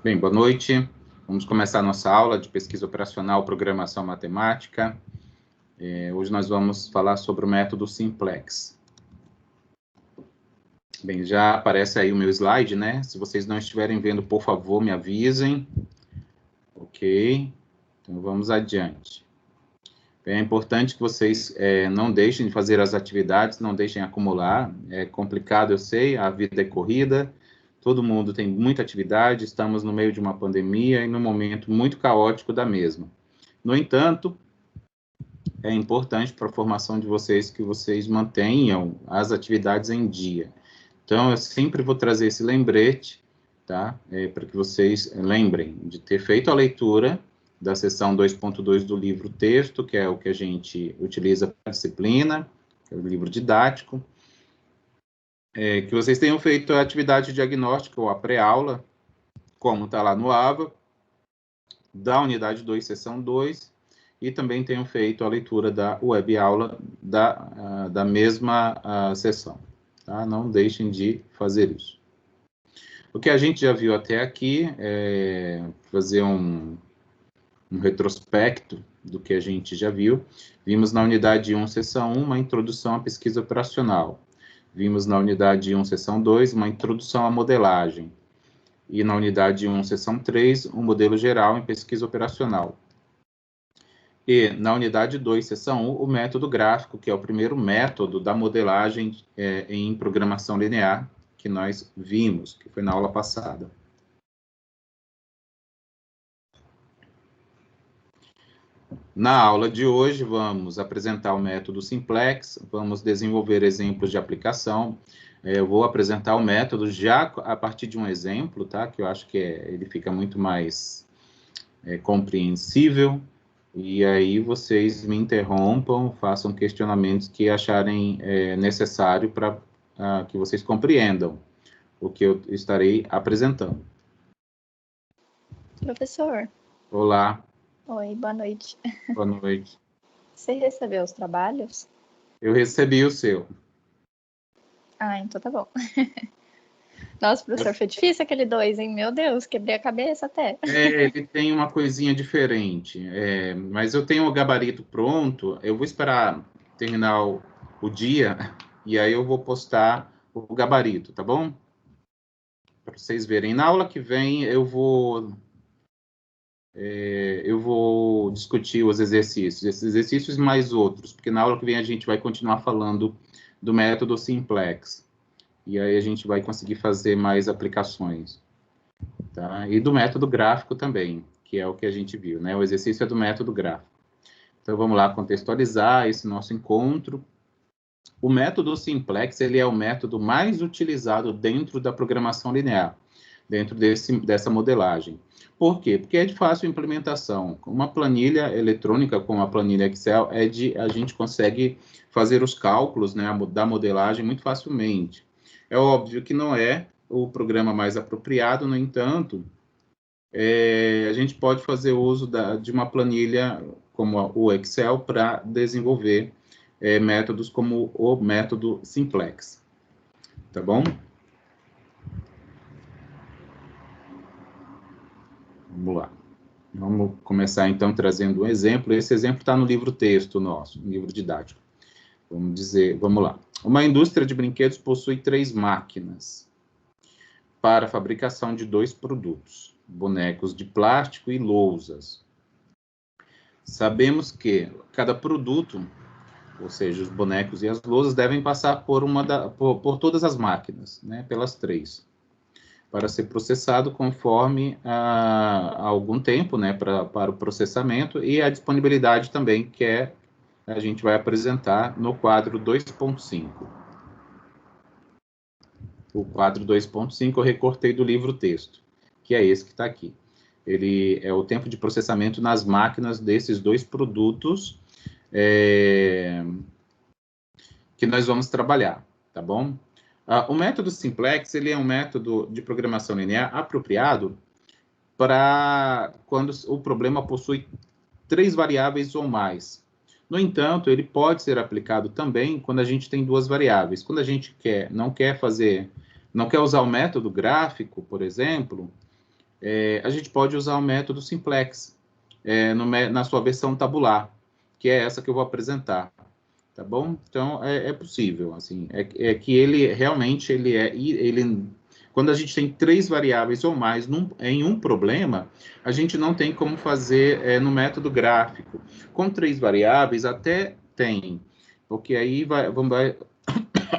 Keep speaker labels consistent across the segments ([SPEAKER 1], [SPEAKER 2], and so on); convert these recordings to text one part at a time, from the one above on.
[SPEAKER 1] Bem, boa noite. Vamos começar a nossa aula de pesquisa operacional, programação matemática. Hoje nós vamos falar sobre o método Simplex. Bem, já aparece aí o meu slide, né? Se vocês não estiverem vendo, por favor, me avisem. Ok. Então, vamos adiante. Bem, é importante que vocês não deixem de fazer as atividades, não deixem acumular. É complicado, eu sei, a vida é corrida. Todo mundo tem muita atividade, estamos no meio de uma pandemia e num momento muito caótico da mesma. No entanto, é importante para a formação de vocês que vocês mantenham as atividades em dia. Então, eu sempre vou trazer esse lembrete, tá? Para que vocês lembrem de ter feito a leitura da seção 2.2 do livro texto, que é o que a gente utiliza para a disciplina, que é o livro didático. Que vocês tenham feito a atividade diagnóstica ou a pré-aula, como está lá no AVA, da unidade 2, seção 2, e também tenham feito a leitura da web-aula da mesma sessão. Tá? Não deixem de fazer isso. O que a gente já viu até aqui é fazer um retrospecto do que a gente já viu. Vimos na unidade 1, seção 1, uma introdução à pesquisa operacional. Vimos na unidade 1, seção 2, uma introdução à modelagem. E na unidade 1, seção 3, um modelo geral em pesquisa operacional. E na unidade 2, seção 1, o método gráfico, que é o primeiro método da modelagem em programação linear, que nós vimos, que foi na aula passada. Na aula de hoje, vamos apresentar o método Simplex, vamos desenvolver exemplos de aplicação. Eu vou apresentar o método já a partir de um exemplo, tá? Que eu acho que ele fica muito mais compreensível. E aí vocês me interrompam, façam questionamentos que acharem necessário para que vocês compreendam o que eu estarei apresentando.
[SPEAKER 2] Professor.
[SPEAKER 1] Olá.
[SPEAKER 2] Oi, boa noite.
[SPEAKER 1] Boa noite.
[SPEAKER 2] Você recebeu os trabalhos?
[SPEAKER 1] Eu recebi o seu.
[SPEAKER 2] Ah, então tá bom. Nossa, professor, foi difícil aquele 2, hein? Meu Deus, quebrei a cabeça até.
[SPEAKER 1] Ele tem uma coisinha diferente, mas eu tenho o gabarito pronto, eu vou esperar terminar o dia, e aí eu vou postar o gabarito, tá bom? Para vocês verem. Na aula que vem, eu vou discutir os exercícios, esses exercícios e mais outros, porque na aula que vem a gente vai continuar falando do método Simplex, e aí a gente vai conseguir fazer mais aplicações. Tá? E do método gráfico também, que é o que a gente viu, né? O exercício é do método gráfico. Então, vamos lá contextualizar esse nosso encontro. O método Simplex, ele é o método mais utilizado dentro da programação linear, dentro dessa modelagem. Por quê? Porque é de fácil implementação. Uma planilha eletrônica, como a planilha Excel, a gente consegue fazer os cálculos, né, da modelagem muito facilmente. É óbvio que não é o programa mais apropriado, no entanto, a gente pode fazer uso de uma planilha como o Excel para desenvolver métodos como o método Simplex. Tá bom? Vamos lá. Vamos começar, então, trazendo um exemplo. Esse exemplo está no livro texto nosso, no livro didático. Vamos lá. Uma indústria de brinquedos possui 3 máquinas para a fabricação de 2 produtos, bonecos de plástico e lousas. Sabemos que cada produto, ou seja, os bonecos e as lousas, devem passar por todas as máquinas, né, pelas 3, para ser processado conforme algum tempo, né, para o processamento, e a disponibilidade também, que a gente vai apresentar no quadro 2.5. O quadro 2.5 eu recortei do livro texto, que é esse que está aqui. Ele é o tempo de processamento nas máquinas desses 2 produtos que nós vamos trabalhar, tá bom? O método Simplex, ele é um método de programação linear apropriado para quando o problema possui 3 variáveis ou mais. No entanto, ele pode ser aplicado também quando a gente tem 2 variáveis. Quando a gente não quer usar o método gráfico, por exemplo, a gente pode usar o método simplex na sua versão tabular, que é essa que eu vou apresentar, tá bom? Então, é possível, assim, que ele realmente, quando a gente tem 3 variáveis ou mais em um problema, a gente não tem como fazer no método gráfico. Com 3 variáveis, até tem, porque aí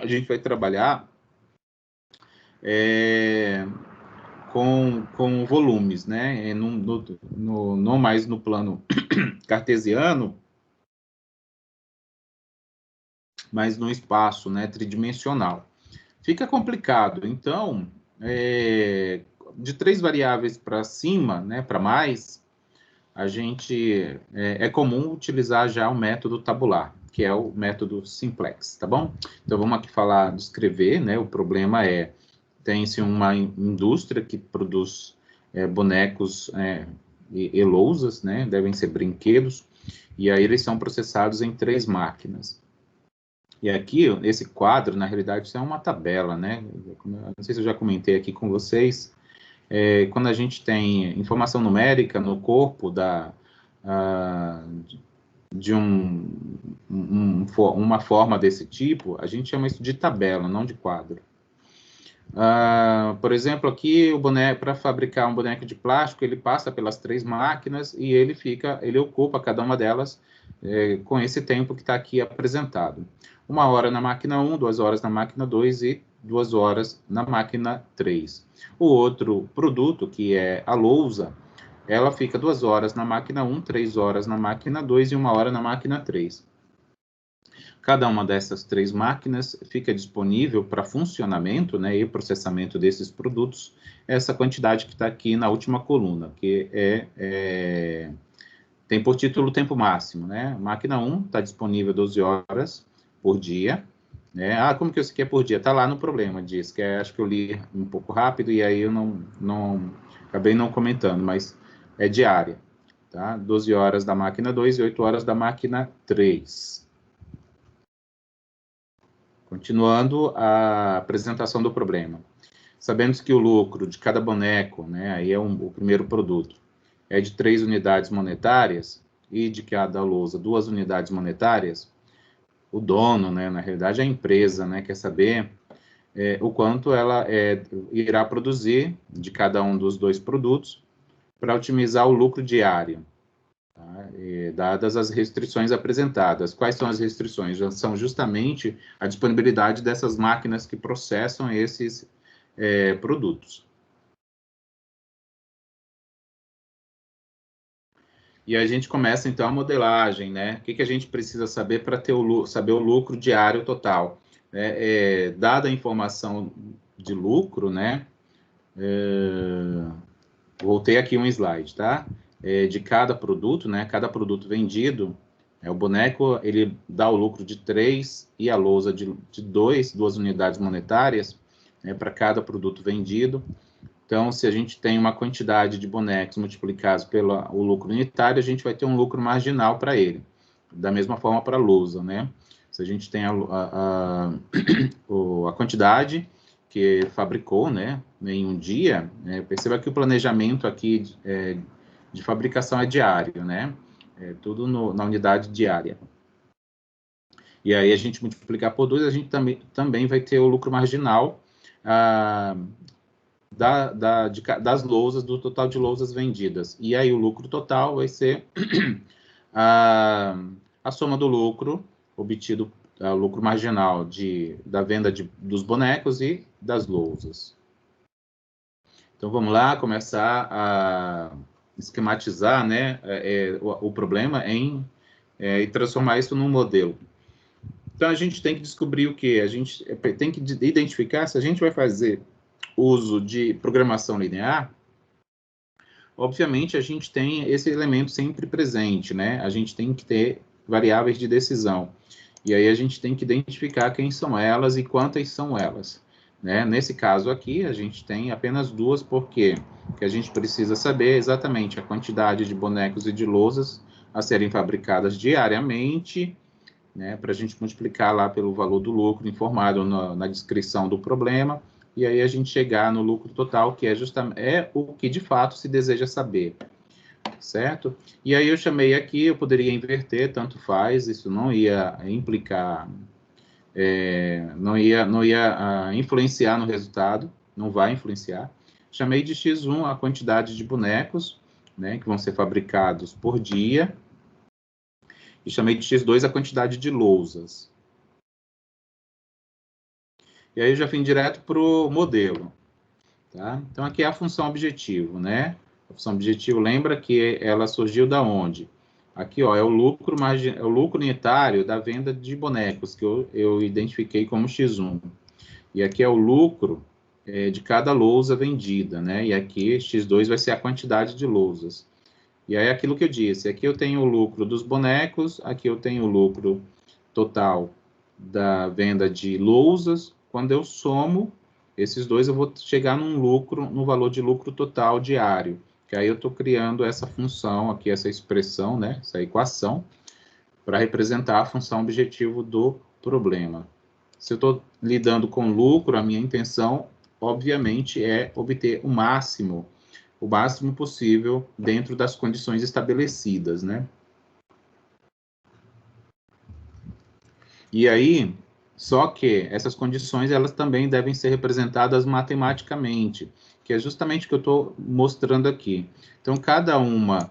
[SPEAKER 1] a gente vai trabalhar com volumes, né? Não mais no plano cartesiano, mas no espaço, né, tridimensional. Fica complicado. Então, de 3 variáveis para cima, né, para mais, a gente é comum utilizar já o método tabular, que é o método simplex, tá bom? Então, vamos aqui descrever, né? O problema tem-se uma indústria que produz bonecos e lousas, né? Devem ser brinquedos, e aí eles são processados em 3 máquinas. E aqui, esse quadro, na realidade, isso é uma tabela, né? Não sei se eu já comentei aqui com vocês, quando a gente tem informação numérica no corpo de uma forma desse tipo, a gente chama isso de tabela, não de quadro. Por exemplo, aqui o boneco, para fabricar um boneco de plástico, ele passa pelas 3 máquinas e ele ocupa cada uma delas com esse tempo que está aqui apresentado. 1 hora na máquina 1, 2 horas na máquina 2 e 2 horas na máquina 3. O outro produto, que é a lousa, ela fica 2 horas na máquina 1, 3 horas na máquina 2 e 1 hora na máquina 3. Cada uma dessas 3 máquinas fica disponível para funcionamento, né, e processamento desses produtos, essa quantidade que está aqui na última coluna, que tem por título o tempo máximo, né? Máquina 1 está disponível 12 horas por dia, né? Como que isso aqui é por dia? Está lá no problema, diz, que acho que eu li um pouco rápido e aí eu acabei não comentando, mas é diária, tá? 12 horas da máquina 2 e 8 horas da máquina 3. Continuando a apresentação do problema. Sabemos que o lucro de cada boneco, né, aí é o primeiro produto, é de 3 unidades monetárias e de cada lousa 2 unidades monetárias, o dono, né, na realidade a empresa, né, quer saber o quanto ela irá produzir de cada um dos 2 produtos para otimizar o lucro diário, tá? Dadas as restrições apresentadas. Quais são as restrições? São justamente a disponibilidade dessas máquinas que processam esses produtos. E a gente começa, então, a modelagem, né? O que a gente precisa saber para saber o lucro diário total? Dada a informação de lucro, né? Voltei aqui um slide, tá? De cada produto, né? Cada produto vendido, o boneco, ele dá o lucro de 3 e a lousa de 2 unidades monetárias, né, para cada produto vendido. Então, se a gente tem uma quantidade de bonecos multiplicados pelo lucro unitário, a gente vai ter um lucro marginal para ele. Da mesma forma para a lousa, né? Se a gente tem a quantidade que fabricou, né, em um dia, perceba que o planejamento aqui de fabricação é diário, né? Tudo na unidade diária. E aí a gente multiplicar por 2, a gente também vai ter o lucro marginal das lousas, do total de lousas vendidas. E aí o lucro total vai ser a soma do lucro obtido, o lucro marginal da venda dos bonecos e das lousas. Então vamos lá começar a esquematizar, né, o problema e transformar isso num modelo. Então a gente tem que descobrir o que? A gente tem que identificar se a gente vai fazer uso de programação linear. Obviamente a gente tem esse elemento sempre presente, né? A gente tem que ter variáveis de decisão. E aí a gente tem que identificar quem são elas e quantas são elas, né? Nesse caso aqui, a gente tem apenas 2, porque a gente precisa saber exatamente a quantidade de bonecos e de lousas a serem fabricadas diariamente, né? Para a gente multiplicar lá pelo valor do lucro informado na descrição do problema, e aí a gente chegar no lucro total, que é o que de fato se deseja saber, certo? E aí eu chamei aqui, eu poderia inverter, tanto faz, isso não ia implicar, não ia influenciar no resultado, não vai influenciar. Chamei de X1 a quantidade de bonecos, né, que vão ser fabricados por dia, e chamei de X2 a quantidade de lousas. E aí eu já vim direto para o modelo. Tá? Então, aqui é a função objetivo, né? A função objetivo, lembra que ela surgiu da onde? Aqui, ó, é o lucro unitário da venda de bonecos, que eu identifiquei como X1. E aqui é o lucro de cada lousa vendida, né? E aqui, X2 vai ser a quantidade de lousas. E aí, aquilo que eu disse, aqui eu tenho o lucro dos bonecos, aqui eu tenho o lucro total da venda de lousas. Quando eu somo esses dois, eu vou chegar no valor de lucro total diário. Que aí eu estou criando essa função aqui, essa expressão, né? Essa equação, para representar a função objetivo do problema. Se eu estou lidando com lucro, a minha intenção, obviamente, é obter o máximo possível dentro das condições estabelecidas, né? E aí, só que essas condições, elas também devem ser representadas matematicamente, que é justamente o que eu estou mostrando aqui. Então, cada uma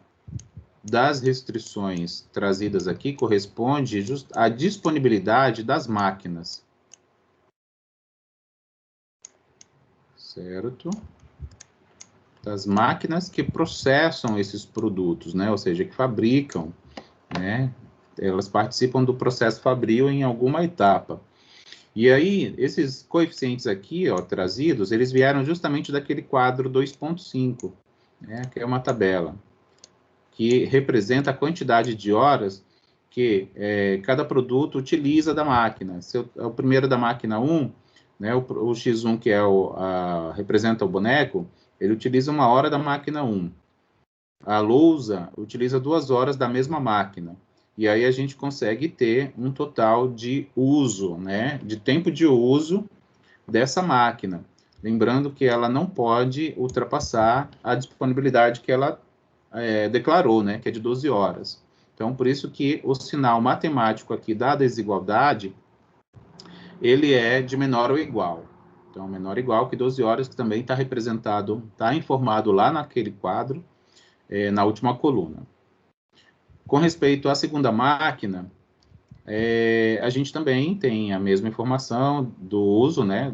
[SPEAKER 1] das restrições trazidas aqui corresponde à disponibilidade das máquinas. Certo? Das máquinas que processam esses produtos, né? Ou seja, que fabricam, né? Elas participam do processo fabril em alguma etapa. E aí, esses coeficientes aqui, ó, trazidos, eles vieram justamente daquele quadro 2.5, né? Que é uma tabela que representa a quantidade de horas que cada produto utiliza da máquina. Se é o primeiro da máquina 1, né, o X1, que representa o boneco, ele utiliza 1 hora da máquina 1. A lousa utiliza 2 horas da mesma máquina. E aí a gente consegue ter um total de uso, né, de tempo de uso dessa máquina. Lembrando que ela não pode ultrapassar a disponibilidade que ela declarou, né, que é de 12 horas. Então, por isso que o sinal matemático aqui da desigualdade, ele é de menor ou igual. Então, menor ou igual que 12 horas, que também está representado, está informado lá naquele quadro, na última coluna. Com respeito à segunda máquina, a gente também tem a mesma informação do uso, né,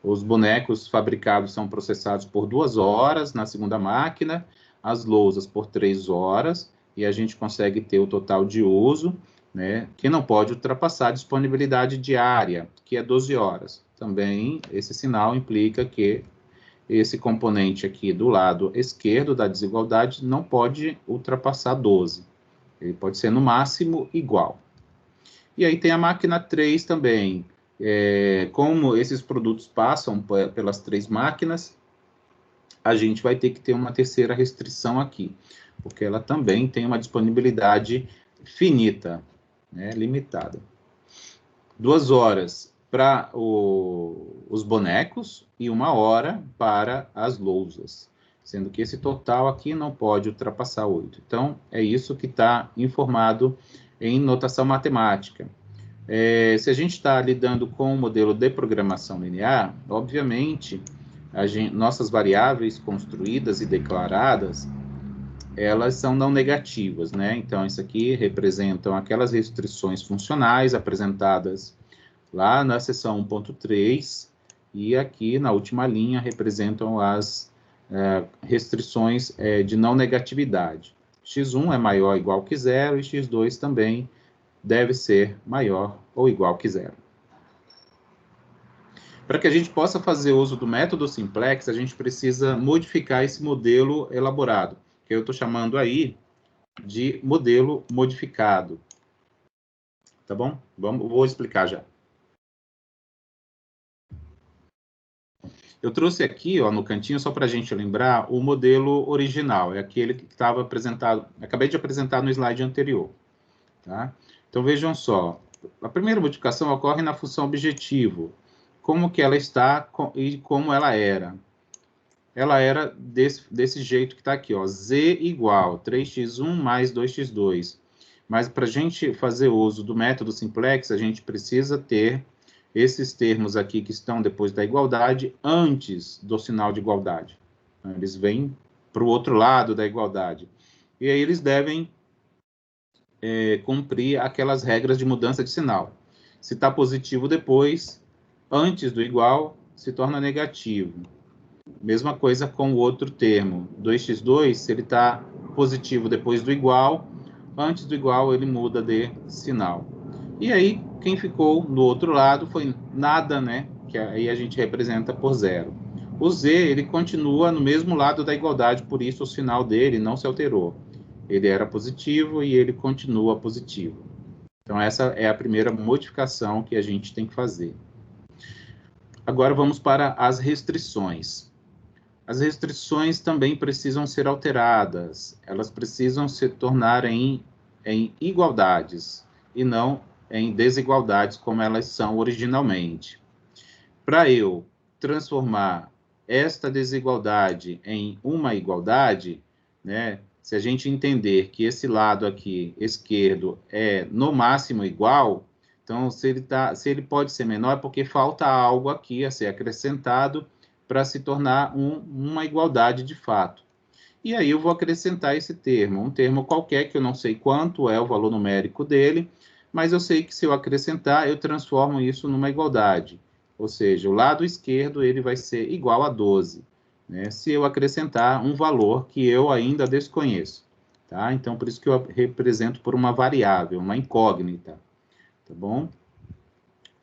[SPEAKER 1] os bonecos fabricados são processados por 2 horas na segunda máquina, as lousas por 3 horas, e a gente consegue ter o total de uso, né, que não pode ultrapassar a disponibilidade diária, que é 12 horas. Também esse sinal implica que esse componente aqui do lado esquerdo da desigualdade não pode ultrapassar 12. Ele pode ser no máximo igual. E aí tem a máquina 3 também. Como esses produtos passam pelas 3 máquinas, a gente vai ter que ter uma terceira restrição aqui, porque ela também tem uma disponibilidade finita, né, limitada. 2 horas para os bonecos e 1 hora para as lousas, sendo que esse total aqui não pode ultrapassar 8. Então, é isso que está informado em notação matemática. Se a gente está lidando com um modelo de programação linear, obviamente, nossas variáveis construídas e declaradas, elas são não negativas, né? Então, isso aqui representam aquelas restrições funcionais apresentadas lá na seção 1.3, e aqui na última linha representam as restrições de não negatividade. X1 é maior ou igual que 0, e X2 também deve ser maior ou igual que 0. Para que a gente possa fazer uso do método simplex, a gente precisa modificar esse modelo elaborado, que eu estou chamando aí de modelo modificado. Tá bom? Vou explicar já. Eu trouxe aqui, ó, no cantinho, só para a gente lembrar, o modelo original, é aquele que estava apresentado, acabei de apresentar no slide anterior. Tá? Então, vejam só, a primeira modificação ocorre na função objetivo, como que ela está e como ela era. Ela era desse jeito que está aqui, ó, z igual 3x1 mais 2x2. Mas para a gente fazer uso do método simplex, a gente precisa ter esses termos aqui que estão depois da igualdade antes do sinal de igualdade. Então, eles vêm para o outro lado da igualdade. E aí eles devem cumprir aquelas regras de mudança de sinal. Se está positivo depois, antes do igual, se torna negativo. Mesma coisa com o outro termo, 2x2, se ele está positivo depois do igual, antes do igual ele muda de sinal. E aí, quem ficou no outro lado foi nada, né? Que aí a gente representa por zero. O z, ele continua no mesmo lado da igualdade, por isso o sinal dele não se alterou. Ele era positivo e ele continua positivo. Então, essa é a primeira modificação que a gente tem que fazer. Agora, vamos para as restrições. As restrições também precisam ser alteradas. Elas precisam se tornar em igualdades e não em desigualdades como elas são originalmente. Para eu transformar esta desigualdade em uma igualdade, né, se a gente entender que esse lado aqui, esquerdo, é no máximo igual, então se ele pode ser menor é porque falta algo aqui a ser acrescentado para se tornar uma igualdade de fato. E aí eu vou acrescentar esse termo, um termo qualquer que eu não sei quanto é o valor numérico dele, mas eu sei que se eu acrescentar, eu transformo isso numa igualdade. Ou seja, o lado esquerdo ele vai ser igual a 12, né? Se eu acrescentar um valor que eu ainda desconheço. Tá? Então, por isso que eu represento por uma variável, uma incógnita. Tá bom?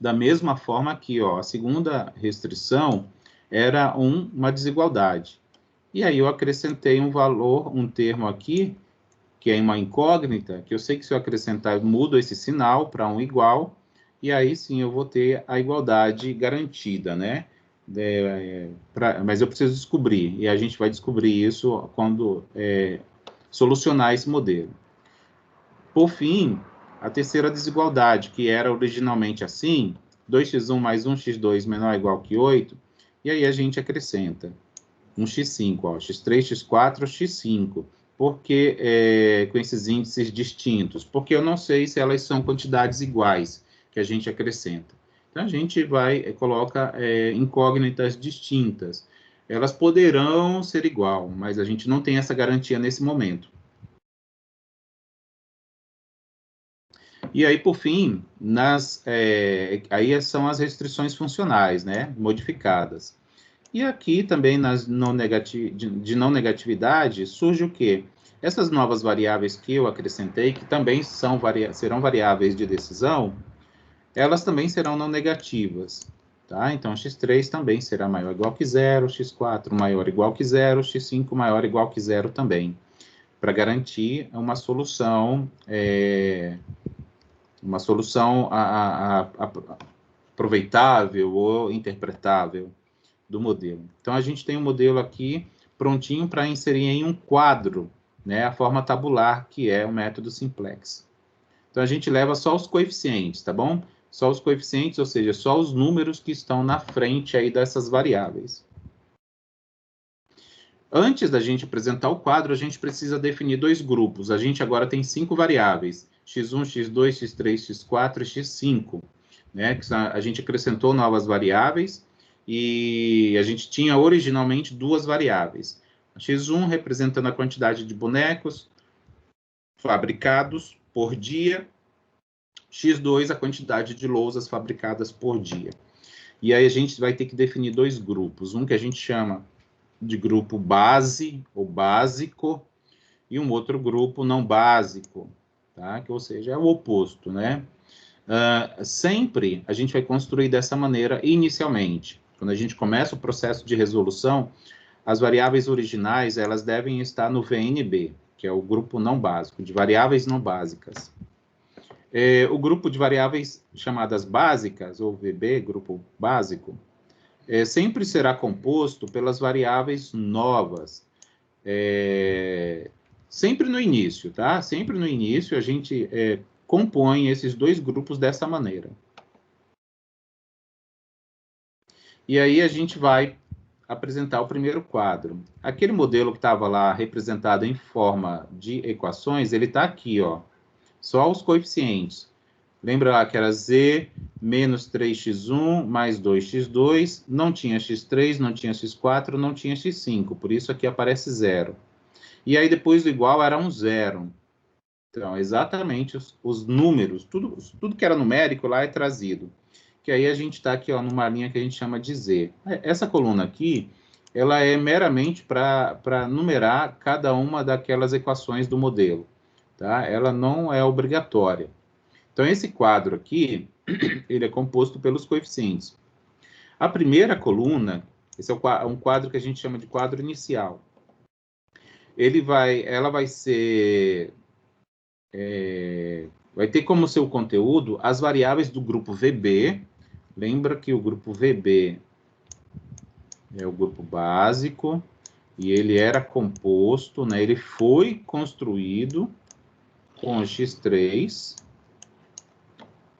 [SPEAKER 1] Da mesma forma aqui, ó, a segunda restrição era uma desigualdade. E aí eu acrescentei um valor, um termo aqui, que é uma incógnita, que eu sei que se eu acrescentar, eu mudo esse sinal para um igual, e aí sim eu vou ter a igualdade garantida, né? Mas eu preciso descobrir, e a gente vai descobrir isso quando solucionar esse modelo. Por fim, a terceira desigualdade, que era originalmente assim, 2x1 mais 1x2 menor ou igual que 8, e aí a gente acrescenta um x5, ó, x3, x4, x5. Por que com esses índices distintos? Porque eu não sei se elas são quantidades iguais que a gente acrescenta. Então, a gente coloca incógnitas distintas. Elas poderão ser igual, mas a gente não tem essa garantia nesse momento. E aí, por fim, aí são as restrições funcionais, né, modificadas. E aqui também de não negatividade surge o quê? Essas novas variáveis que eu acrescentei, que também serão variáveis de decisão, elas também serão não negativas. Tá? Então, x3 também será maior ou igual que zero, x4 maior ou igual que zero, x5 maior ou igual que zero também, para garantir uma solução aproveitável ou interpretável do modelo. Então, a gente tem um modelo aqui prontinho para inserir em um quadro, né, a forma tabular, que é o método simplex. Então, a gente leva só os coeficientes, tá bom? Só os coeficientes, ou seja, só os números que estão na frente aí dessas variáveis. Antes da gente apresentar o quadro, a gente precisa definir dois grupos. A gente agora tem 5 variáveis, x1, x2, x3, x4 e x5, né? A gente acrescentou novas variáveis, e a gente tinha originalmente 2 variáveis. x1 representando a quantidade de bonecos fabricados por dia, x2 a quantidade de lousas fabricadas por dia. E aí a gente vai ter que definir dois grupos, um que a gente chama de grupo base ou básico e um outro grupo não básico, tá? Que, ou seja, é o oposto, né? Sempre a gente vai construir dessa maneira inicialmente. Quando a gente começa o processo de resolução, as variáveis originais elas devem estar no VNB, que é o grupo não básico, de variáveis não básicas. O grupo de variáveis chamadas básicas, ou VB, grupo básico, sempre será composto pelas variáveis novas. Sempre no início, tá? Sempre no início a gente compõe esses dois grupos dessa maneira. E aí a gente vai apresentar o primeiro quadro. Aquele modelo que estava lá representado em forma de equações, ele está aqui, ó. Só os coeficientes. Lembra lá que era z menos 3x1 mais 2x2, não tinha x3, não tinha x4, não tinha x5, por isso aqui aparece 0. E aí depois do igual era um 0. Então, exatamente os números, tudo que era numérico lá é trazido. Que aí a gente está aqui, ó, numa linha que a gente chama de z. Essa coluna aqui, ela é meramente para numerar cada uma daquelas equações do modelo, tá? Ela não é obrigatória. Então, esse quadro aqui, ele é composto pelos coeficientes. A primeira coluna, esse é um quadro que a gente chama de quadro inicial. Ela vai ser... vai ter como seu conteúdo as variáveis do grupo VB. Lembra que o grupo VB é o grupo básico, e ele era composto, né? Ele foi construído com x3,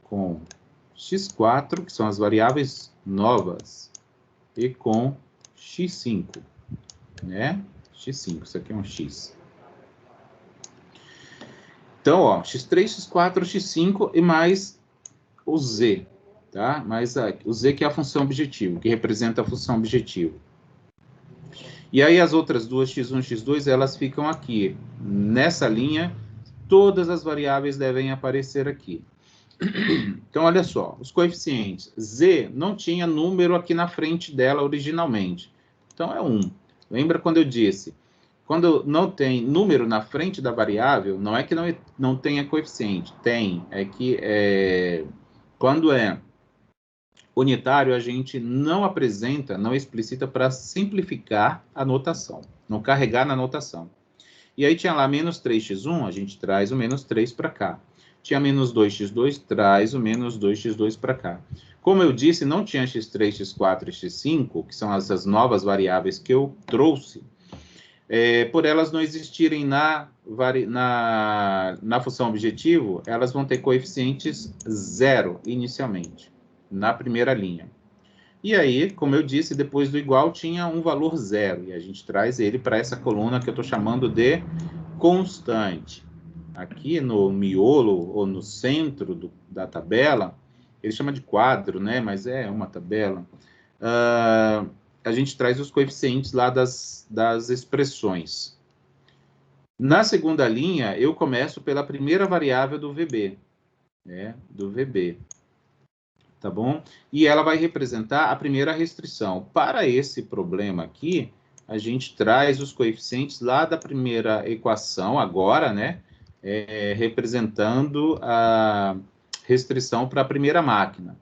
[SPEAKER 1] com x4, que são as variáveis novas, e com x5, né? x5, isso aqui é um x. Então, ó, x3, x4, x5 e mais o z, tá? Mais o z que é a função objetivo, que representa a função objetivo. E aí as outras duas, x1 e x2, elas ficam aqui. Nessa linha, todas as variáveis devem aparecer aqui. Então, olha só, os coeficientes. Z não tinha número aqui na frente dela originalmente. Então, é 1. Lembra quando eu disse? Quando não tem número na frente da variável, não é que não tenha coeficiente. Tem. É que quando é unitário, a gente não apresenta, não explicita para simplificar a notação. Não carregar na notação. E aí tinha lá menos 3x1, a gente traz o menos 3 para cá. Tinha menos 2x2, traz o menos 2x2 para cá. Como eu disse, não tinha x3, x4 e x5, que são essas novas variáveis que eu trouxe, por elas não existirem na função objetivo, elas vão ter coeficientes 0 inicialmente, na primeira linha. E aí, como eu disse, depois do igual tinha um valor 0, e a gente traz ele para essa coluna que eu estou chamando de constante. Aqui no miolo, ou no centro da tabela, ele chama de quadro, né? Mas é uma tabela. A gente traz os coeficientes lá das expressões. Na segunda linha, eu começo pela primeira variável do VB, né? Do VB. Tá bom? E ela vai representar a primeira restrição. Para esse problema aqui, a gente traz os coeficientes lá da primeira equação, agora, né? Representando a restrição para a primeira máquina.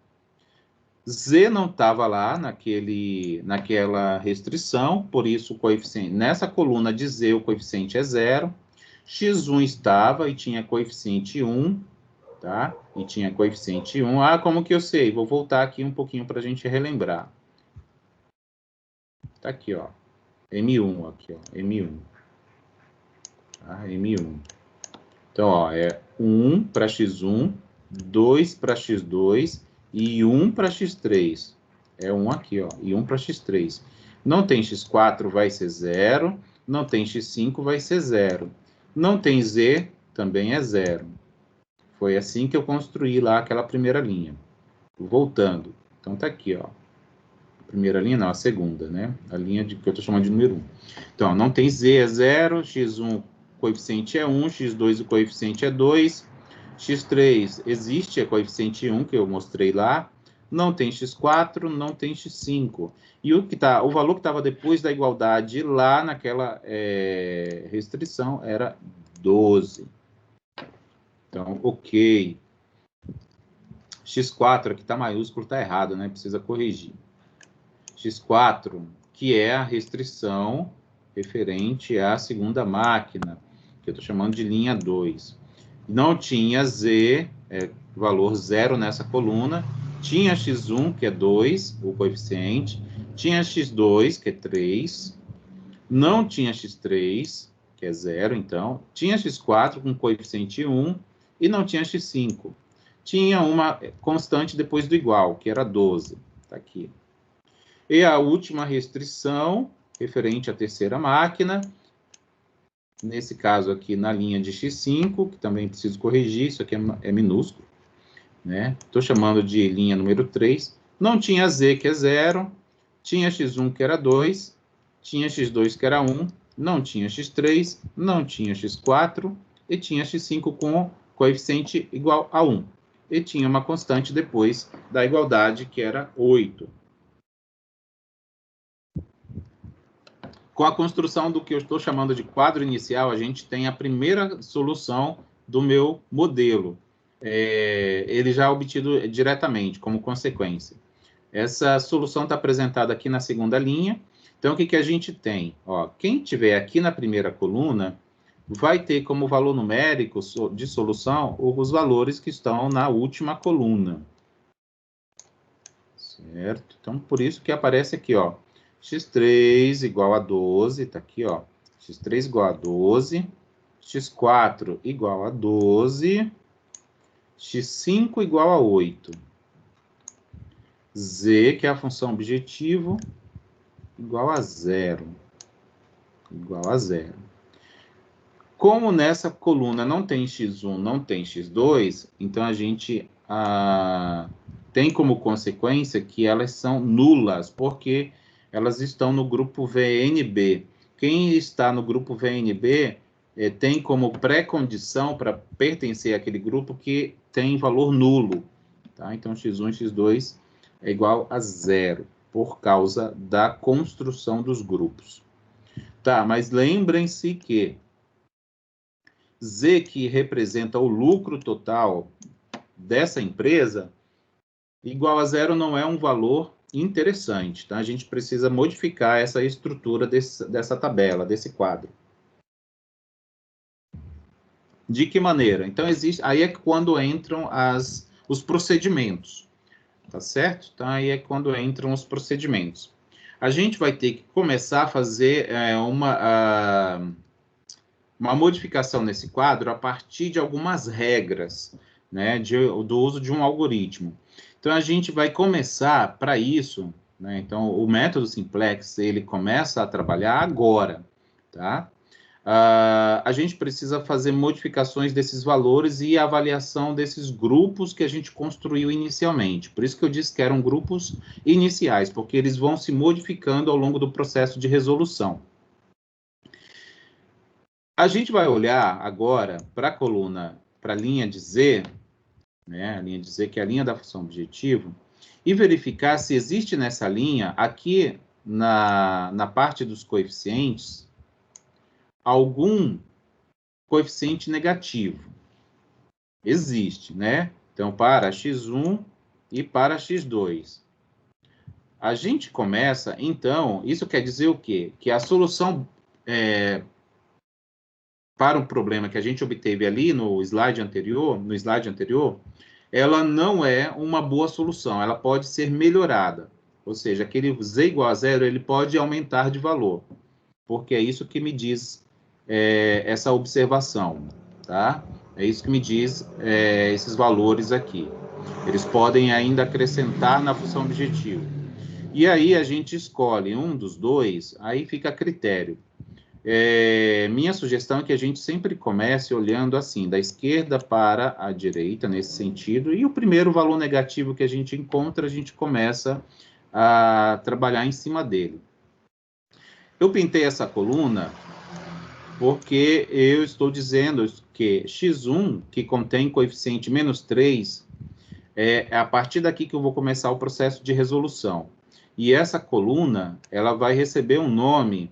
[SPEAKER 1] Z não estava lá naquela restrição, por isso o coeficiente... Nessa coluna de Z, o coeficiente é 0. X1 estava e tinha coeficiente 1. Tá? E tinha coeficiente 1. Ah, como que eu sei? Vou voltar aqui um pouquinho para a gente relembrar. Tá aqui, ó. M1, aqui, ó. M1. Tá? M1. Então, ó, é 1 para x1, 2 para x2 e 1 para x3. É 1 aqui, ó. E 1 para x3. Não tem x4, vai ser 0. Não tem x5, vai ser 0. Não tem z, também é 0. Foi assim que eu construí lá aquela primeira linha. Voltando. Então, tá aqui, ó. A primeira linha, não, a segunda, né? A linha que eu estou chamando de número 1. Então, não tem z, é 0. x1, o coeficiente é 1. x2, o coeficiente é 2. x3, existe, é coeficiente 1, que eu mostrei lá. Não tem x4, não tem x5. E o valor que estava depois da igualdade lá naquela restrição era 12. Então, ok. X4, aqui está maiúsculo, está errado, né? Precisa corrigir. X4, que é a restrição referente à segunda máquina, que eu estou chamando de linha 2. Não tinha Z, valor 0 nessa coluna. Tinha X1, que é 2, o coeficiente. Tinha X2, que é 3. Não tinha X3, que é 0, então. Tinha X4 com coeficiente 1. E não tinha x5. Tinha uma constante depois do igual, que era 12. Está aqui. E a última restrição, referente à terceira máquina, nesse caso aqui na linha de x5, que também preciso corrigir, isso aqui é minúsculo, né? Estou chamando de linha número 3. Não tinha z, que é 0, tinha x1, que era 2, tinha x2, que era 1, não tinha x3, não tinha x4, e tinha x5 com coeficiente igual a 1. E tinha uma constante depois da igualdade, que era 8. Com a construção do que eu estou chamando de quadro inicial, a gente tem a primeira solução do meu modelo. Ele já é obtido diretamente, como consequência. Essa solução está apresentada aqui na segunda linha. Então, o que a gente tem? Ó, quem tiver aqui na primeira coluna vai ter como valor numérico de solução os valores que estão na última coluna. Certo? Então, por isso que aparece aqui, ó, x3 igual a 12, está aqui, ó, x3 igual a 12, x4 igual a 12, x5 igual a 8. Z, que é a função objetivo, igual a 0. Igual a 0. Como nessa coluna não tem x1, não tem x2, então a gente tem como consequência que elas são nulas, porque elas estão no grupo VNB. Quem está no grupo VNB tem como pré-condição para pertencer àquele grupo que tem valor nulo. Tá? Então, x1 e x2 é igual a 0, por causa da construção dos grupos. Tá, mas lembrem-se que Z, que representa o lucro total dessa empresa, igual a 0 não é um valor interessante, tá? A gente precisa modificar essa estrutura dessa tabela, desse quadro. De que maneira? Então, aí é quando entram os procedimentos, tá certo? Então, aí é quando entram os procedimentos. A gente vai ter que começar a fazer uma modificação nesse quadro a partir de algumas regras, né, do uso de um algoritmo. Então, a gente vai começar para isso, né, então, o método simplex, ele começa a trabalhar agora, tá? A gente precisa fazer modificações desses valores e avaliação desses grupos que a gente construiu inicialmente. Por isso que eu disse que eram grupos iniciais, porque eles vão se modificando ao longo do processo de resolução. A gente vai olhar agora para a coluna, para a linha de Z, né, a linha de Z, que é a linha da função objetivo, e verificar se existe nessa linha, aqui na parte dos coeficientes, algum coeficiente negativo. Existe, né? Então, para x1 e para x2. A gente começa, então, isso quer dizer o quê? Que a solução para o problema que a gente obteve ali no slide anterior, ela não é uma boa solução, ela pode ser melhorada. Ou seja, aquele z igual a 0, ele pode aumentar de valor, porque é isso que me diz essa observação, tá? É isso que me diz esses valores aqui. Eles podem ainda acrescentar na função objetivo. E aí a gente escolhe um dos dois, aí fica a critério. Minha sugestão é que a gente sempre comece olhando assim, da esquerda para a direita, nesse sentido, e o primeiro valor negativo que a gente encontra, a gente começa a trabalhar em cima dele. Eu pintei essa coluna porque eu estou dizendo que x1, que contém coeficiente menos 3, é a partir daqui que eu vou começar o processo de resolução. E essa coluna, ela vai receber um nome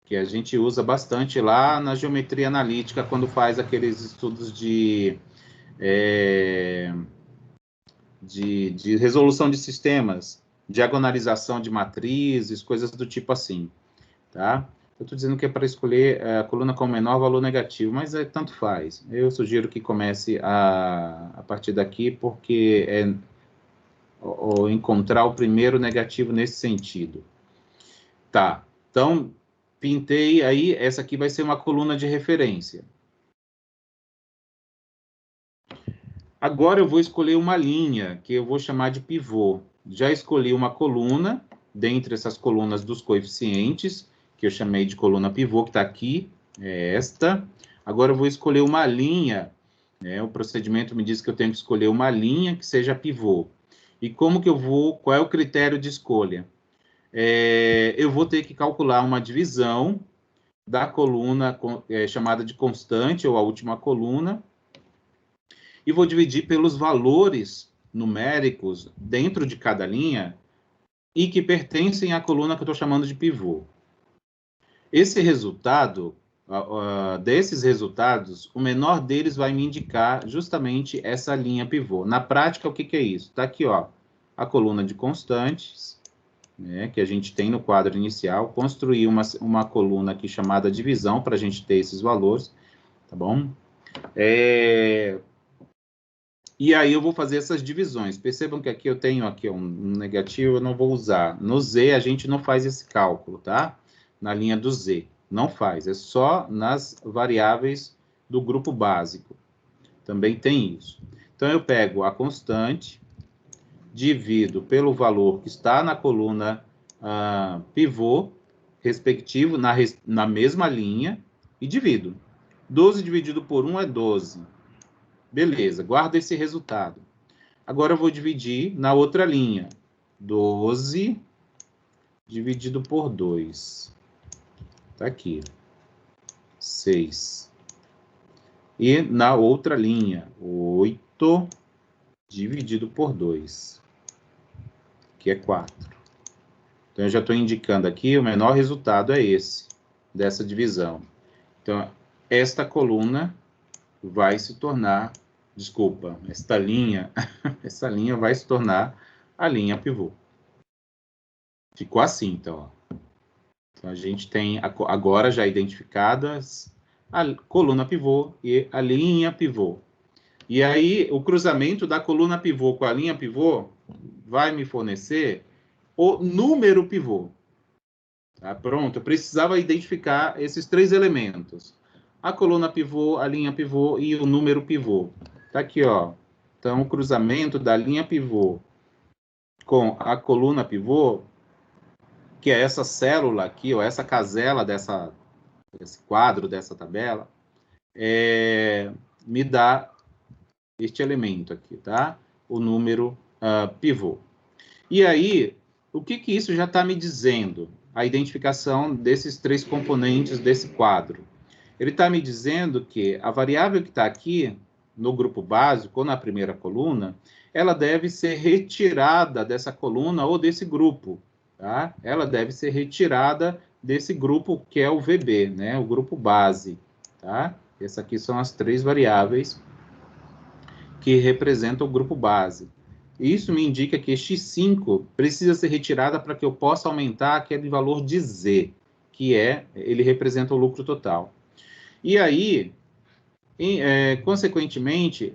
[SPEAKER 1] que a gente usa bastante lá na geometria analítica, quando faz aqueles estudos de resolução de sistemas, diagonalização de matrizes, coisas do tipo assim, tá? Eu estou dizendo que é para escolher a coluna com menor valor negativo, mas tanto faz. Eu sugiro que comece a partir daqui, porque encontrar o primeiro negativo nesse sentido. Tá, então, pintei aí, essa aqui vai ser uma coluna de referência. Agora eu vou escolher uma linha, que eu vou chamar de pivô. Já escolhi uma coluna, dentre essas colunas dos coeficientes, que eu chamei de coluna pivô, que está aqui, é esta. Agora eu vou escolher uma linha, né? O procedimento me diz que eu tenho que escolher uma linha que seja pivô. E como que eu vou, qual é o critério de escolha? Eu vou ter que calcular uma divisão da coluna chamada de constante, ou a última coluna, e vou dividir pelos valores numéricos dentro de cada linha e que pertencem à coluna que eu estou chamando de pivô. Esse resultado, desses resultados, o menor deles vai me indicar justamente essa linha pivô. Na prática, o que é isso? Está aqui, ó, a coluna de constantes, né, que a gente tem no quadro inicial, construir uma coluna aqui chamada divisão para a gente ter esses valores, tá bom? E aí eu vou fazer essas divisões. Percebam que aqui eu tenho aqui um negativo, eu não vou usar. No Z a gente não faz esse cálculo, tá? Na linha do Z, não faz. É só nas variáveis do grupo básico. Também tem isso. Então eu pego a constante, divido pelo valor que está na coluna pivô respectivo, na mesma linha, e divido. 12 dividido por 1 é 12. Beleza, guarda esse resultado. Agora eu vou dividir na outra linha. 12 dividido por 2. Está aqui. 6. E na outra linha, 8 dividido por 2, que é 4. Então, eu já estou indicando aqui, o menor resultado é esse, dessa divisão. Então, esta coluna vai se tornar, desculpa, esta linha, essa linha vai se tornar a linha pivô. Ficou assim, então. Então, a gente tem agora já identificadas a coluna pivô e a linha pivô. E aí, o cruzamento da coluna pivô com a linha pivô vai me fornecer o número pivô. Tá? Pronto, eu precisava identificar esses 3 elementos. A coluna pivô, a linha pivô e o número pivô. Tá aqui, ó. Então, o cruzamento da linha pivô com a coluna pivô, que é essa célula aqui, ou essa casela desse quadro, dessa tabela, me dá este elemento aqui, tá? O número pivô. E aí, o que isso já está me dizendo? A identificação desses 3 componentes desse quadro. Ele está me dizendo que a variável que está aqui no grupo básico, ou na primeira coluna, ela deve ser retirada dessa coluna ou desse grupo, tá? Ela deve ser retirada desse grupo que é o VB, né? O grupo base, tá? Essas aqui são as 3 variáveis que representam o grupo base. Isso me indica que x5 precisa ser retirada para que eu possa aumentar aquele valor de z, que ele representa o lucro total. E aí, consequentemente,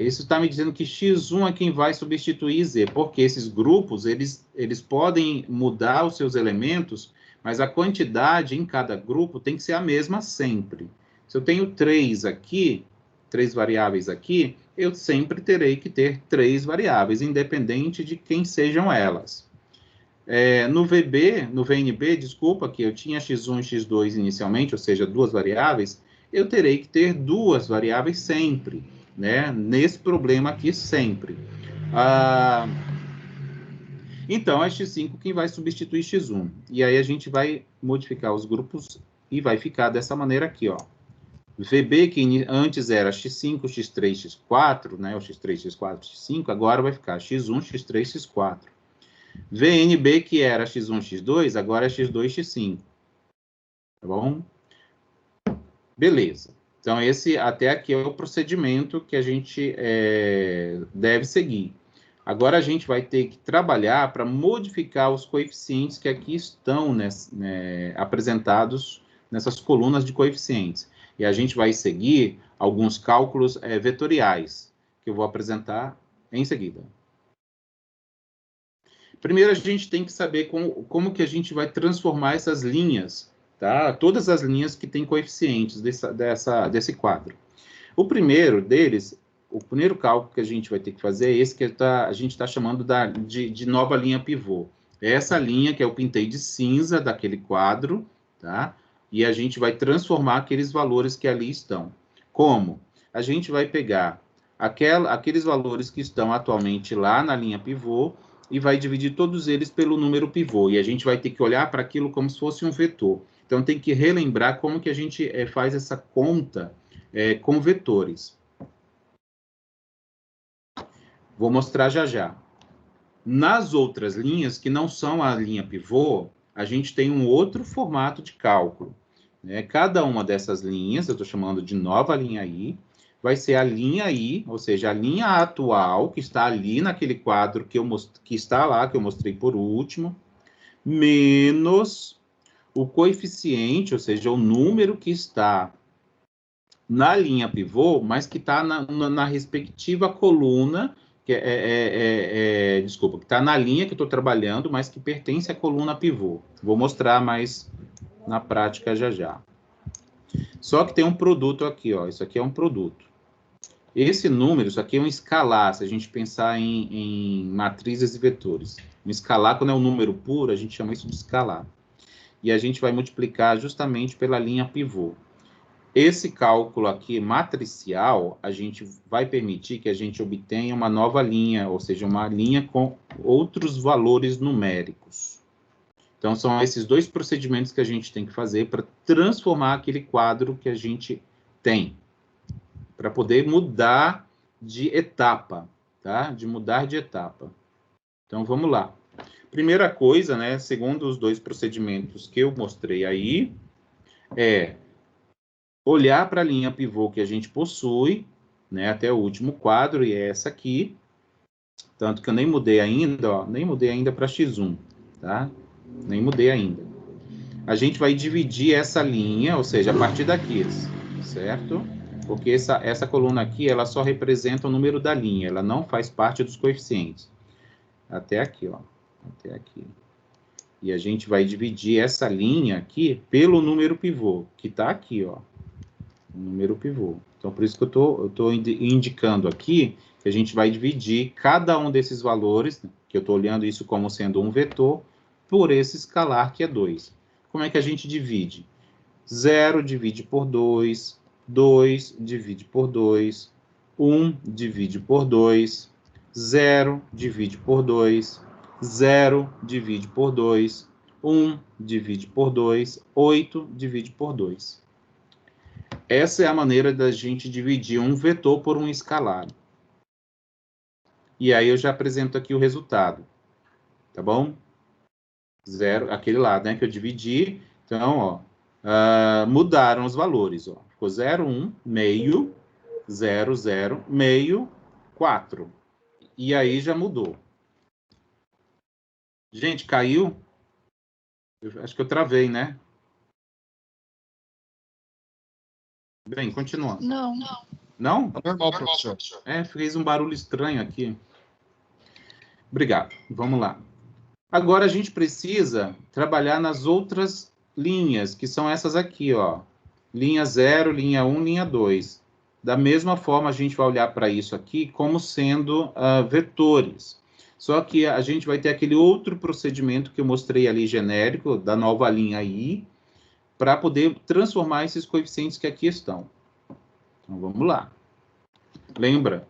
[SPEAKER 1] isso está me dizendo que x1 é quem vai substituir z, porque esses grupos, eles podem mudar os seus elementos, mas a quantidade em cada grupo tem que ser a mesma sempre. Se eu tenho 3 aqui, 3 variáveis aqui, eu sempre terei que ter 3 variáveis, independente de quem sejam elas. No VNB, desculpa, que eu tinha x1 e x2 inicialmente, ou seja, 2 variáveis, eu terei que ter 2 variáveis sempre, né? Nesse problema aqui, sempre. Então, é x5 quem vai substituir x1. E aí a gente vai modificar os grupos e vai ficar dessa maneira aqui, ó. VB, que antes era x5, x3, x4, né? O x3, x4, x5, agora vai ficar x1, x3, x4. VNB, que era x1, x2, agora é x2, x5. Tá bom? Beleza. Então, esse até aqui é o procedimento que a gente deve seguir. Agora, a gente vai ter que trabalhar para modificar os coeficientes que aqui estão apresentados nessas colunas de coeficientes. E a gente vai seguir alguns cálculos vetoriais, que eu vou apresentar em seguida. Primeiro, a gente tem que saber como que a gente vai transformar essas linhas, tá? Todas as linhas que têm coeficientes desse quadro. O primeiro deles, o primeiro cálculo que a gente vai ter que fazer é esse que a gente está chamando de nova linha pivô. Essa linha que eu pintei de cinza daquele quadro, tá? E a gente vai transformar aqueles valores que ali estão. Como? A gente vai pegar aqueles valores que estão atualmente lá na linha pivô e vai dividir todos eles pelo número pivô. E a gente vai ter que olhar para aquilo como se fosse um vetor. Então, tem que relembrar como que a gente faz essa conta com vetores. Vou mostrar já já. Nas outras linhas, que não são a linha pivô, a gente tem um outro formato de cálculo. Né? Cada uma dessas linhas, eu estou chamando de nova linha I, vai ser a linha I, ou seja, a linha atual, que está ali naquele quadro que está lá, que eu mostrei por último, menos o coeficiente, ou seja, o número que está na linha pivô, mas que está na respectiva coluna, que desculpa, que está na linha que eu estou trabalhando, mas que pertence à coluna pivô. Vou mostrar mais na prática já já. Só que tem um produto aqui, ó. Isso aqui é um produto. Esse número, isso aqui é um escalar, se a gente pensar em matrizes e vetores. Um escalar, quando é um número puro, a gente chama isso de escalar. E a gente vai multiplicar justamente pela linha pivô. Esse cálculo aqui matricial, a gente vai permitir que a gente obtenha uma nova linha, ou seja, uma linha com outros valores numéricos. Então, são esses dois procedimentos que a gente tem que fazer para transformar aquele quadro que a gente tem, para poder mudar de etapa, tá? De mudar de etapa. Então, vamos lá. Primeira coisa, né, segundo os dois procedimentos que eu mostrei aí, é olhar para a linha pivô que a gente possui, né, até o último quadro, e é essa aqui. Tanto que eu nem mudei ainda, ó, nem mudei ainda para X1, tá? Nem mudei ainda. A gente vai dividir essa linha, ou seja, a partir daqui, certo? Porque essa coluna aqui, ela só representa o número da linha, ela não faz parte dos coeficientes. Até aqui, ó. Até aqui. E a gente vai dividir essa linha aqui pelo número pivô, que está aqui, ó. Número pivô. Então, por isso que eu estou indicando aqui que a gente vai dividir cada um desses valores, que eu estou olhando isso como sendo um vetor, por esse escalar que é 2. Como é que a gente divide? 0 divide por 2, 2 divide por 2, 1 divide por 2, 0 divide por 2, 0 divide por 2, 1 divide por 2, 8 divide por 2. Essa é a maneira da gente dividir um vetor por um escalar. E aí eu já apresento aqui o resultado. Tá bom? 0, aquele lá, né, que eu dividi. Então, ó, mudaram os valores. Ó. Ficou 0, 1, meio, 0, 0, meio, 4. E aí já mudou. Gente, caiu? Acho que eu travei, né? Bem, continuando.
[SPEAKER 2] Não.
[SPEAKER 1] Não?
[SPEAKER 3] É normal, professor.
[SPEAKER 1] Fez um barulho estranho aqui. Obrigado. Vamos lá. Agora a gente precisa trabalhar nas outras linhas, que são essas aqui, ó. Linha 0, linha 1, linha 2. Da mesma forma, a gente vai olhar para isso aqui como sendo vetores. Só que a gente vai ter aquele outro procedimento que eu mostrei ali, genérico, da nova linha I, para poder transformar esses coeficientes que aqui estão. Então, vamos lá. Lembra?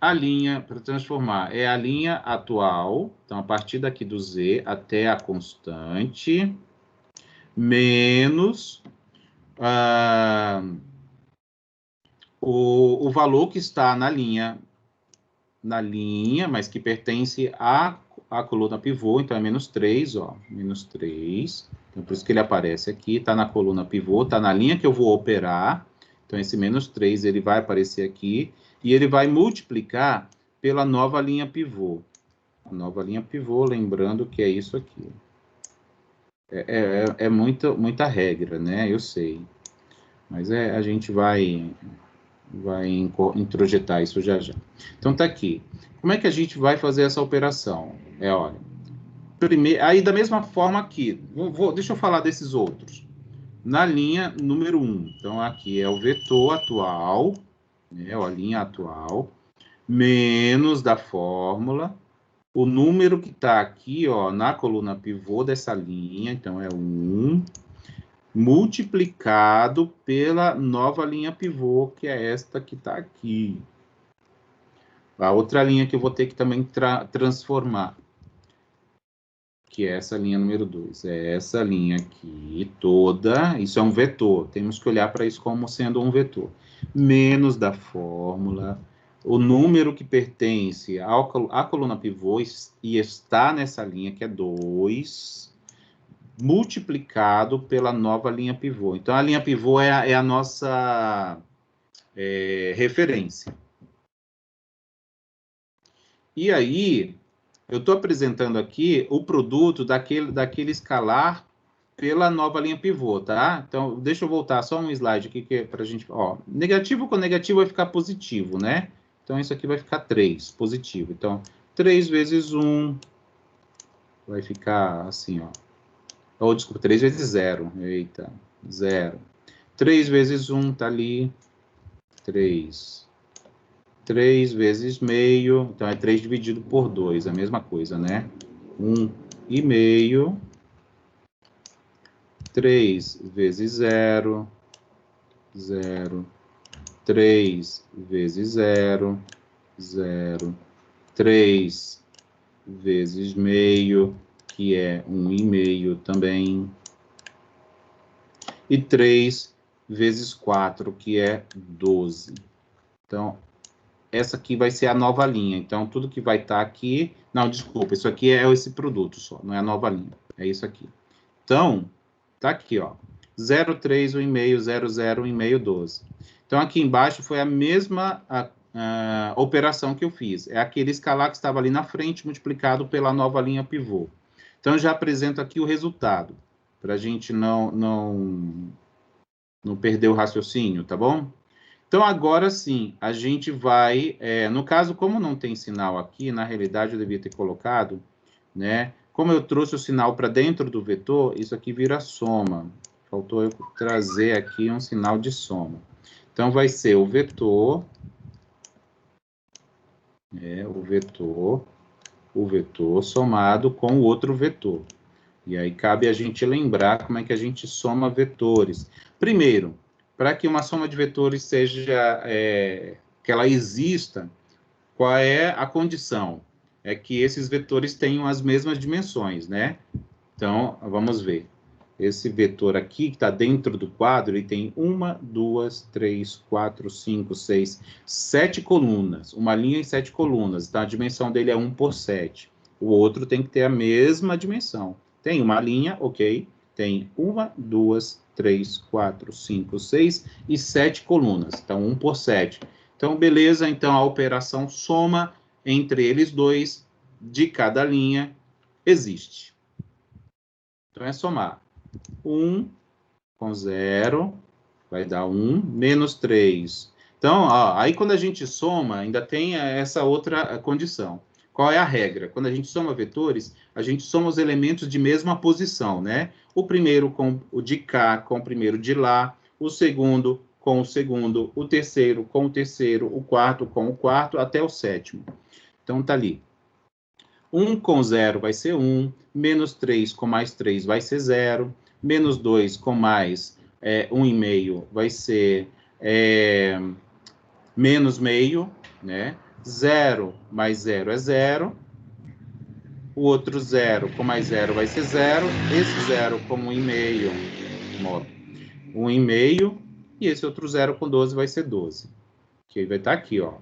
[SPEAKER 1] A linha, para transformar, é a linha atual, então, a partir daqui do Z até a constante, menos o valor que está na linha, mas que pertence à coluna pivô, então é menos 3, ó, menos 3. Então, por isso que ele aparece aqui, está na coluna pivô, está na linha que eu vou operar. Então, esse menos 3, ele vai aparecer aqui, e ele vai multiplicar pela nova linha pivô. A nova linha pivô, lembrando que é isso aqui. É muita regra, né? Eu sei. Mas a gente vai introjetar isso já já. Então, tá aqui. Como é que a gente vai fazer essa operação? Olha, primeiro, aí da mesma forma aqui, deixa eu falar desses outros. Na linha número 1, então aqui é o vetor atual, né, a linha atual, menos da fórmula, o número que está aqui, ó, na coluna pivô dessa linha, então é 1, multiplicado pela nova linha pivô, que é esta que está aqui. A outra linha que eu vou ter que também transformar, que é essa linha número 2. É essa linha aqui toda, isso é um vetor, temos que olhar para isso como sendo um vetor. Menos da fórmula, o número que pertence à coluna pivô e está nessa linha, que é 2, multiplicado pela nova linha pivô. Então, a linha pivô é a nossa referência. E aí, eu estou apresentando aqui o produto daquele escalar pela nova linha pivô, tá? Então, deixa eu voltar só um slide aqui que é para a gente... Ó, negativo com negativo vai ficar positivo, né? Então, isso aqui vai ficar 3, positivo. Então, 3 vezes 1 vai ficar assim, ó. Oh, desculpa, 3 vezes 0. Eita, 0. 3 vezes 1 tá ali. 3. 3 vezes meio. Então, é 3 dividido por 2. A mesma coisa, né? 1 e meio. 3 vezes 0. 0. 3 vezes 0. 0. 3 vezes meio, que é 1,5 também. E 3 vezes 4, que é 12. Então, essa aqui vai ser a nova linha. Então, tudo que vai estar aqui... Não, desculpa, isso aqui é esse produto só, não é a nova linha. É isso aqui. Então, tá aqui, ó. 0, 3, 1,5, 0, 0, 1,5, 12. Então, aqui embaixo foi a mesma operação que eu fiz. É aquele escalar que estava ali na frente, multiplicado pela nova linha pivô. Então, eu já apresento aqui o resultado, para a gente não perder o raciocínio, tá bom? Então, agora sim, a gente vai... no caso, como não tem sinal aqui, na realidade eu devia ter colocado, né? Como eu trouxe o sinal para dentro do vetor, isso aqui vira soma. Faltou eu trazer aqui um sinal de soma. Então, vai ser o vetor, o vetor somado com o outro vetor. E aí cabe a gente lembrar como é que a gente soma vetores. Primeiro, para que uma soma de vetores seja, que ela exista, qual é a condição? É que esses vetores tenham as mesmas dimensões, né? Então, vamos ver. Esse vetor aqui, que está dentro do quadro, ele tem 1, 2, 3, 4, 5, 6, 7 colunas. Uma linha em 7 colunas. Então, a dimensão dele é 1 por 7. O outro tem que ter a mesma dimensão. Tem uma linha, ok. Tem 1, 2, 3, 4, 5, 6 e 7 colunas. Então, 1 por 7. Então, beleza. Então, a operação soma entre eles dois de cada linha existe. Então, é somar. 1 com 0 vai dar 1, menos 3. Então, ó, aí quando a gente soma, ainda tem essa outra condição. Qual é a regra? Quando a gente soma vetores, a gente soma os elementos de mesma posição, né? O primeiro com o de cá com o primeiro de lá, o segundo com o segundo, o terceiro com o terceiro, o quarto com o quarto, até o sétimo. Então, tá ali. 1 com 0 vai ser 1, menos 3 com mais 3 vai ser 0, menos 2 com mais 1,5 vai ser menos meio, né? 0 mais 0 é 0, o outro 0 com mais 0 vai ser 0, esse 0 com 1,5, 1,5, e esse outro 0 com 12 vai ser 12. Que vai estar aqui, ó.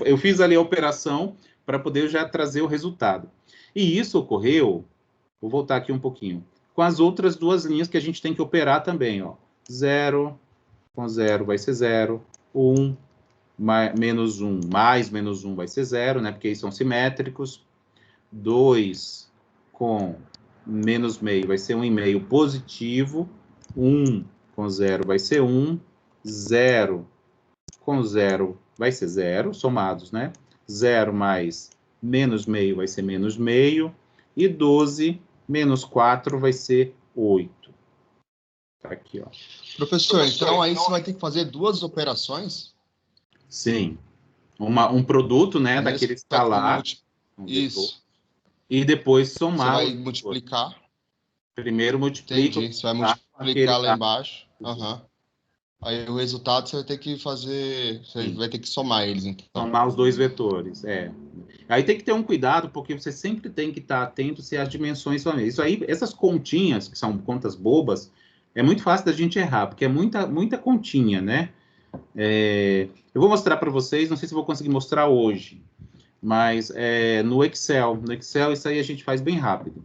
[SPEAKER 1] Eu fiz ali a operação para poder já trazer o resultado. E isso ocorreu, vou voltar aqui um pouquinho, com as outras duas linhas que a gente tem que operar também, ó. 0 com 0 vai ser 0, 1 menos 1 mais menos 1 vai ser 0, né? Porque eles são simétricos. 2 com menos meio vai ser 1,5 positivo. 1 com 0 vai ser 1. 0 com 0 vai ser 0, somados, né? 0 mais menos meio vai ser menos meio. E 12 menos 4 vai ser 8. Tá aqui, ó.
[SPEAKER 3] Professor, então aí você vai ter que fazer duas operações?
[SPEAKER 1] Sim. Um produto, né, daquele escalar.
[SPEAKER 3] Isso.
[SPEAKER 1] E depois
[SPEAKER 3] Você
[SPEAKER 1] somar.
[SPEAKER 3] vai multiplicar.
[SPEAKER 1] Primeiro multiplica.
[SPEAKER 3] Entendi. Você vai multiplicar lá embaixo. Uhum. Aí o resultado você vai ter que fazer. Você vai ter que somar eles, então.
[SPEAKER 1] Somar os dois vetores. Aí tem que ter um cuidado, porque você sempre tem que estar atento se as dimensões são. Isso aí, essas continhas, que são contas bobas, é muito fácil da gente errar, porque é muita continha, né? Eu vou mostrar para vocês, não sei se vou conseguir mostrar hoje, mas no Excel. No Excel, isso aí a gente faz bem rápido.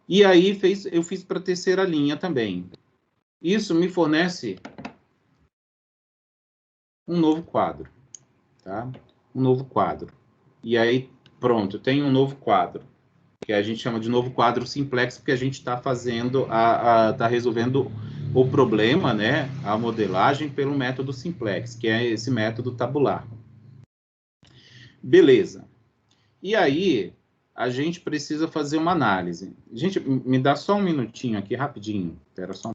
[SPEAKER 1] E aí, eu fiz para a terceira linha também. Isso me fornece um novo quadro, tá? Um novo quadro. E aí, pronto, tem um novo quadro, que a gente chama de novo quadro simplex, porque a gente está fazendo, está resolvendo o problema, né? A modelagem pelo método simplex, que é esse método tabular. Beleza. E aí, a gente precisa fazer uma análise. Gente, me dá só um minutinho aqui, rapidinho. Espera só um...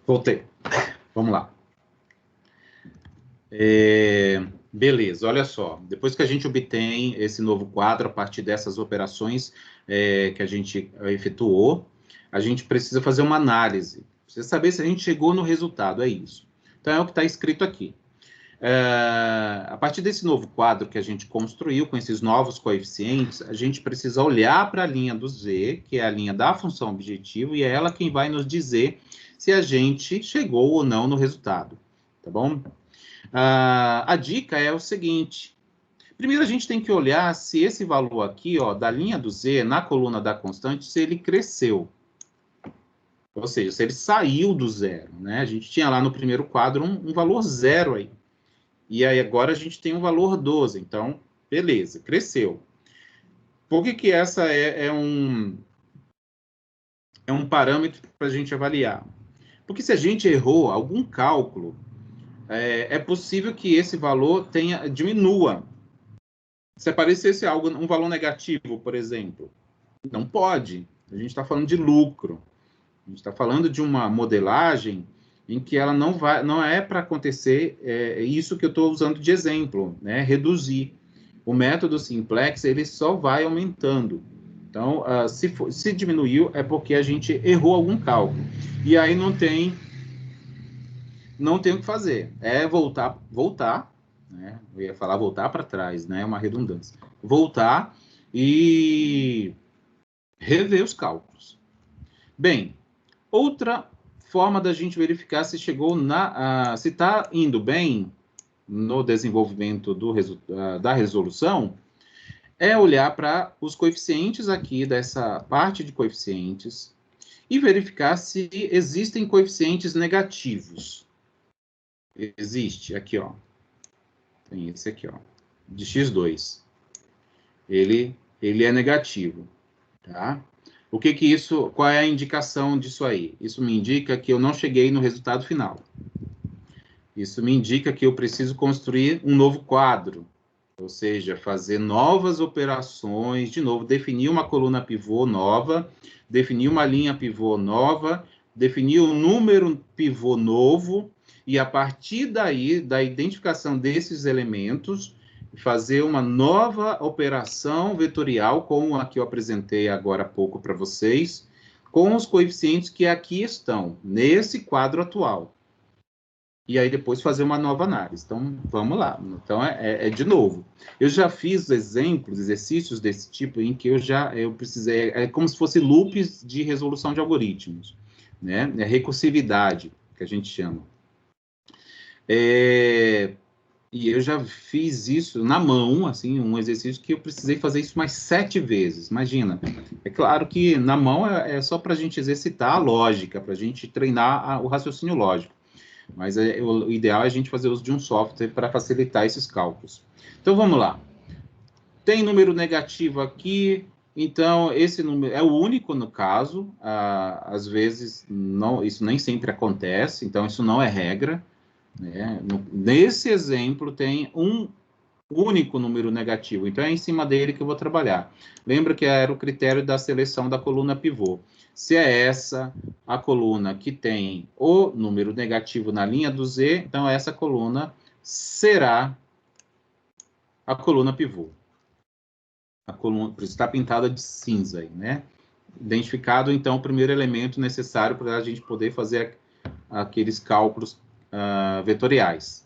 [SPEAKER 1] Voltei. Vamos lá. Beleza, olha só. Depois que a gente obtém esse novo quadro, a partir dessas operações que a gente efetuou, a gente precisa fazer uma análise. Precisa saber se a gente chegou no resultado, é isso. Então, é o que está escrito aqui. A partir desse novo quadro que a gente construiu, com esses novos coeficientes, a gente precisa olhar para a linha do z, que é a linha da função objetivo, e é ela quem vai nos dizer se a gente chegou ou não no resultado, tá bom? A dica é o seguinte: primeiro a gente tem que olhar se esse valor aqui, ó, da linha do z, na coluna da constante, se ele cresceu. Ou seja, se ele saiu do zero, né? A gente tinha lá no primeiro quadro um valor zero aí. E aí agora a gente tem um valor 12, então, beleza, cresceu. Por que essa é um parâmetro para a gente avaliar? Porque se a gente errou algum cálculo, é possível que esse valor diminua. Se aparecesse um valor negativo, por exemplo, não pode. A gente está falando de lucro. A gente está falando de uma modelagem em que ela não é para acontecer isso que eu estou usando de exemplo, né? Reduzir. O método simplex, ele só vai aumentando. Então, se diminuiu, é porque a gente errou algum cálculo. E aí não tem o que fazer. É voltar, né? Eu ia falar voltar para trás, né? É uma redundância. Voltar e rever os cálculos. Bem, outra forma da gente verificar se chegou se está indo bem no desenvolvimento da resolução é olhar para os coeficientes aqui dessa parte de coeficientes e verificar se existem coeficientes negativos. Existe aqui, ó. Tem esse aqui, ó, de x2. Ele é negativo, tá? Qual é a indicação disso aí? Isso me indica que eu não cheguei no resultado final. Isso me indica que eu preciso construir um novo quadro, ou seja, fazer novas operações, de novo, definir uma coluna pivô nova, definir uma linha pivô nova, definir um número pivô novo, e a partir daí, da identificação desses elementos, fazer uma nova operação vetorial, como a que eu apresentei agora há pouco para vocês, com os coeficientes que aqui estão, nesse quadro atual. E aí depois fazer uma nova análise. Então, vamos lá. Então, de novo. Eu já fiz exemplos, exercícios desse tipo, em que eu precisei... É como se fosse loops de resolução de algoritmos, né? É recursividade, que a gente chama. E eu já fiz isso na mão, assim, um exercício que eu precisei fazer isso mais 7 vezes. Imagina. É claro que na mão é só para a gente exercitar a lógica, para a gente treinar o raciocínio lógico. Mas o ideal é a gente fazer uso de um software para facilitar esses cálculos. Então, vamos lá. Tem número negativo aqui, então esse número é o único no caso. Às vezes, isso nem sempre acontece, então isso não é regra, né? Nesse exemplo, tem um único número negativo, então é em cima dele que eu vou trabalhar. Lembra que era o critério da seleção da coluna pivô. Se é essa a coluna que tem o número negativo na linha do Z, então essa coluna será a coluna pivô. A coluna, por isso está pintada de cinza aí, né? Identificado, então, o primeiro elemento necessário para a gente poder fazer aqueles cálculos vetoriais.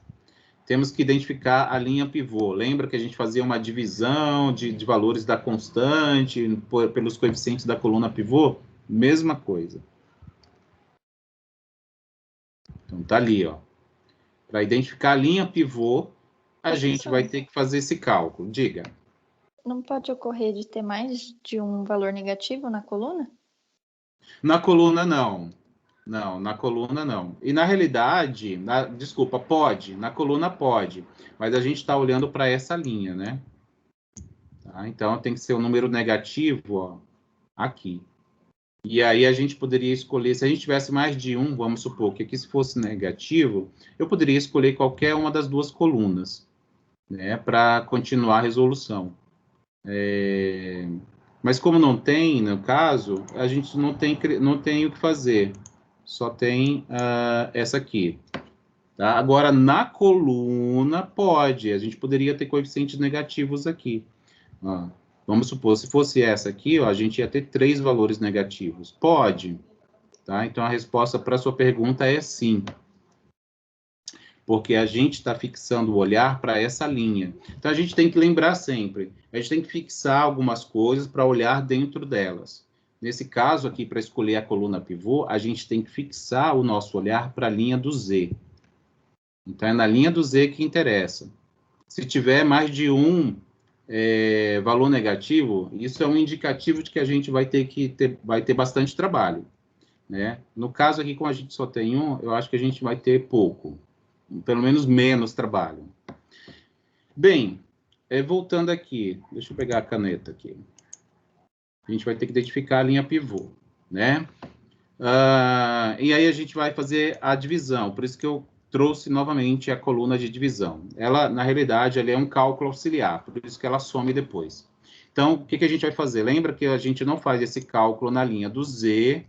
[SPEAKER 1] Temos que identificar a linha pivô. Lembra que a gente fazia uma divisão de valores da constante pelos coeficientes da coluna pivô? Mesma coisa. Então, tá ali, ó. Para identificar a linha pivô, a gente vai ter que fazer esse cálculo. Diga.
[SPEAKER 2] Não pode ocorrer de ter mais de um valor negativo na coluna?
[SPEAKER 1] Na coluna, não. Não, na coluna, não. E, na realidade, desculpa, pode. Na coluna, pode. Mas a gente está olhando para essa linha, né? Tá? Então, tem que ser um número negativo, ó, aqui. E aí a gente poderia escolher, se a gente tivesse mais de um, vamos supor que aqui se fosse negativo, eu poderia escolher qualquer uma das duas colunas, né, para continuar a resolução. Mas como não tem, no caso, a gente não tem o que fazer, só tem essa aqui. Tá? Agora, na coluna, pode, a gente poderia ter coeficientes negativos aqui. Ó. Vamos supor, se fosse essa aqui, ó, a gente ia ter 3 valores negativos. Pode. Tá? Então, a resposta para a sua pergunta é sim. Porque a gente está fixando o olhar para essa linha. Então, a gente tem que lembrar sempre. A gente tem que fixar algumas coisas para olhar dentro delas. Nesse caso aqui, para escolher a coluna pivô, a gente tem que fixar o nosso olhar para a linha do Z. Então, é na linha do Z que interessa. Se tiver mais de um valor negativo, isso é um indicativo de que a gente vai ter bastante trabalho, né? No caso aqui, como a gente só tem um, eu acho que a gente vai ter pouco, pelo menos menos trabalho. Bem, voltando aqui, deixa eu pegar a caneta aqui. A gente vai ter que identificar a linha pivô, né? E aí a gente vai fazer a divisão, por isso que eu trouxe novamente a coluna de divisão. Ela, na realidade, ela é um cálculo auxiliar, por isso que ela some depois. Então, o que a gente vai fazer? Lembra que a gente não faz esse cálculo na linha do Z,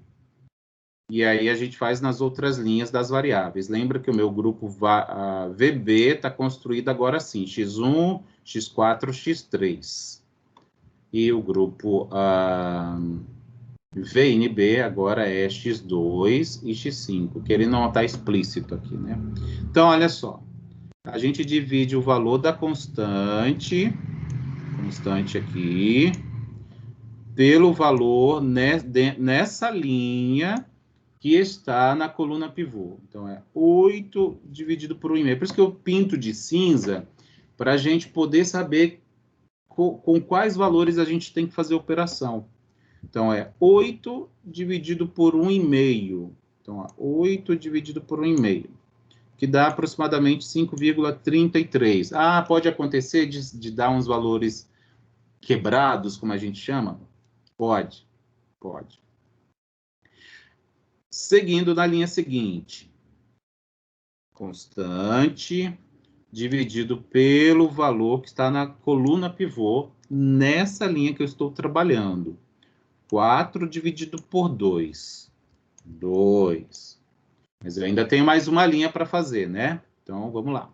[SPEAKER 1] e aí a gente faz nas outras linhas das variáveis. Lembra que o meu grupo VB está construído agora assim, x1, x4, x3. E o grupo VNB agora é x2 e x5, que ele não está explícito aqui, né? Então, olha só. A gente divide o valor da constante aqui, pelo valor nessa linha que está na coluna pivô. Então, é 8 dividido por 1,5. Por isso que eu pinto de cinza, para a gente poder saber com quais valores a gente tem que fazer a operação. Então, é 8 dividido por 1,5. Então, 8 dividido por 1,5, que dá aproximadamente 5,33. Pode acontecer de dar uns valores quebrados, como a gente chama? Pode. Seguindo na linha seguinte. Constante dividido pelo valor que está na coluna pivô, nessa linha que eu estou trabalhando. 4 dividido por 2. 2. Mas eu ainda tenho mais uma linha para fazer, né? Então, vamos lá.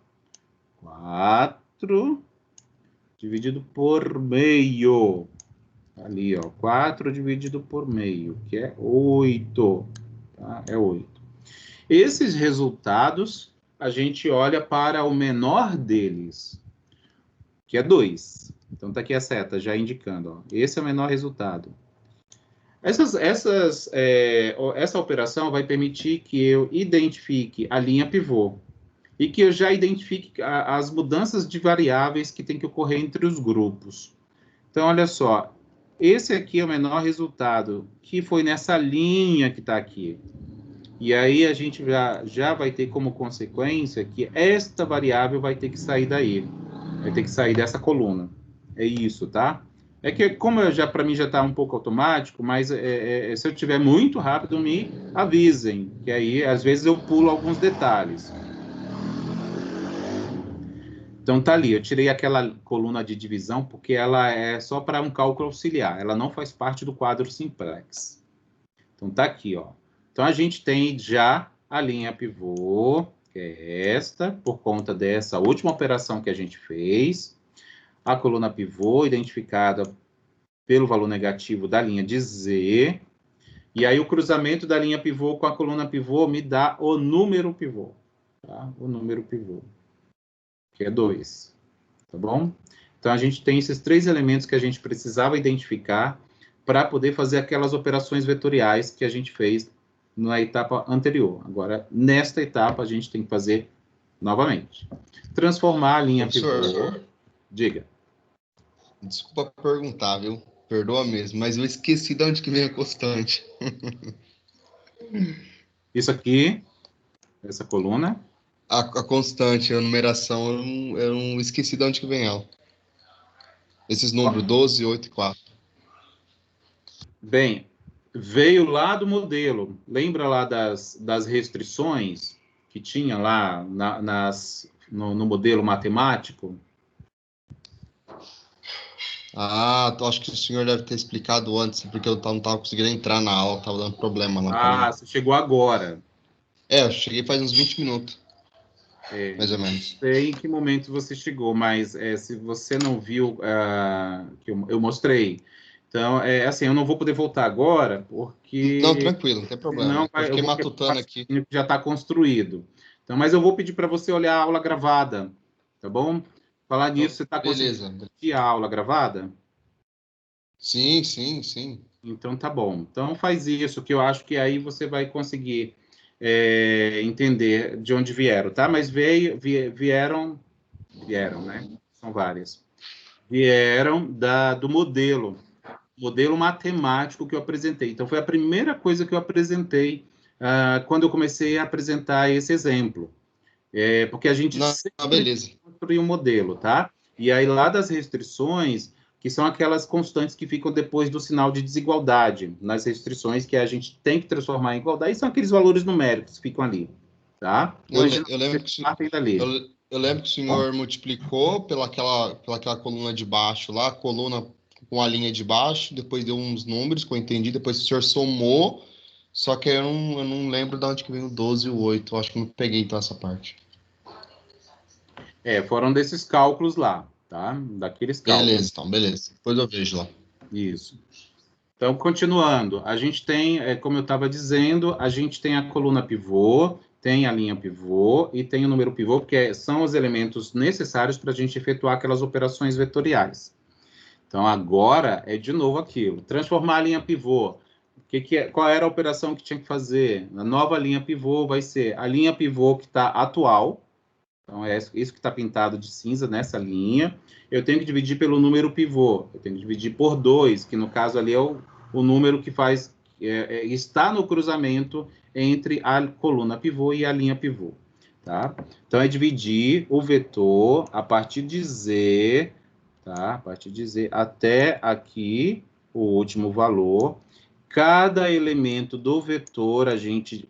[SPEAKER 1] 4 dividido por meio. Ali, ó, 4 dividido por meio, que é 8. Tá? É 8. Esses resultados, a gente olha para o menor deles, que é 2. Então, tá aqui a seta já indicando, ó. Esse é o menor resultado. Essa operação vai permitir que eu identifique a linha pivô e que eu já identifique as mudanças de variáveis que tem que ocorrer entre os grupos. Então, olha só, esse aqui é o menor resultado, que foi nessa linha que está aqui. E aí a gente já vai ter como consequência que esta variável vai ter que sair daí. Vai ter que sair dessa coluna. É isso, tá? É que, como para mim já está um pouco automático, mas se eu tiver muito rápido, me avisem, que aí, às vezes, eu pulo alguns detalhes. Então, tá ali, eu tirei aquela coluna de divisão, porque ela é só para um cálculo auxiliar, ela não faz parte do quadro simplex. Então, tá aqui, ó. Então, a gente tem já a linha pivô, que é esta, por conta dessa última operação que a gente fez. A coluna pivô, identificada pelo valor negativo da linha de Z. E aí, o cruzamento da linha pivô com a coluna pivô me dá o número pivô. Tá? O número pivô, que é 2. Tá bom? Então, a gente tem esses 3 elementos que a gente precisava identificar para poder fazer aquelas operações vetoriais que a gente fez na etapa anterior. Agora, nesta etapa, a gente tem que fazer novamente. Transformar a linha pivô... Diga.
[SPEAKER 3] Desculpa perguntar, viu? Perdoa mesmo, mas eu esqueci de onde que vem a constante.
[SPEAKER 1] Isso aqui, essa coluna...
[SPEAKER 3] A constante, a numeração, eu não esqueci de onde que vem ela. Esses números, 12, 8 e 4.
[SPEAKER 1] Bem, veio lá do modelo. Lembra lá das restrições que tinha lá no modelo matemático?
[SPEAKER 3] Acho que o senhor deve ter explicado antes, porque eu não estava conseguindo entrar na aula, estava dando problema lá.
[SPEAKER 1] Você chegou agora.
[SPEAKER 3] Eu cheguei faz uns 20 minutos. Mais ou menos.
[SPEAKER 1] Não sei em que momento você chegou, mas se você não viu, que eu mostrei. Então, assim, eu não vou poder voltar agora, porque...
[SPEAKER 3] Não, tranquilo, não tem problema. Eu fiquei matutando aqui.
[SPEAKER 1] Já está construído. Então, mas eu vou pedir para você olhar a aula gravada, tá bom? Falar nisso, você está conseguindo assistir a aula gravada?
[SPEAKER 3] Sim.
[SPEAKER 1] Então, tá bom. Então, faz isso, que eu acho que aí você vai conseguir entender de onde vieram, tá? Mas vieram, né? São várias. Vieram do modelo matemático que eu apresentei. Então, foi a primeira coisa que eu apresentei quando eu comecei a apresentar esse exemplo. Porque a gente sempre construiu um modelo, tá? E aí, lá das restrições, que são aquelas constantes que ficam depois do sinal de desigualdade, nas restrições que a gente tem que transformar em igualdade, e são aqueles valores numéricos que ficam ali, tá?
[SPEAKER 3] Eu lembro que o senhor
[SPEAKER 1] Bom,
[SPEAKER 3] multiplicou pelaquela coluna de baixo lá, a coluna com a linha de baixo, depois deu uns números que eu entendi, depois o senhor somou, só que eu não lembro de onde que veio o 12 e o 8, eu acho que não peguei então essa parte.
[SPEAKER 1] foram desses cálculos lá, tá? Daqueles cálculos.
[SPEAKER 3] Beleza. Depois eu vejo lá.
[SPEAKER 1] Isso. Então, continuando, a gente tem, como eu estava dizendo, a gente tem a coluna pivô, tem a linha pivô e tem o número pivô, porque são os elementos necessários para a gente efetuar aquelas operações vetoriais. Então, agora é de novo aquilo. Transformar a linha pivô. Qual era a operação que tinha que fazer? A nova linha pivô vai ser a linha pivô que está atual. Então, é isso que está pintado de cinza nessa linha. Eu tenho que dividir pelo número pivô. Eu tenho que dividir por 2, que no caso ali é o número que está no cruzamento entre a coluna pivô e a linha pivô. Tá? Então, é dividir o vetor a partir de Z, tá? A partir de Z até aqui, o último valor. Cada elemento do vetor,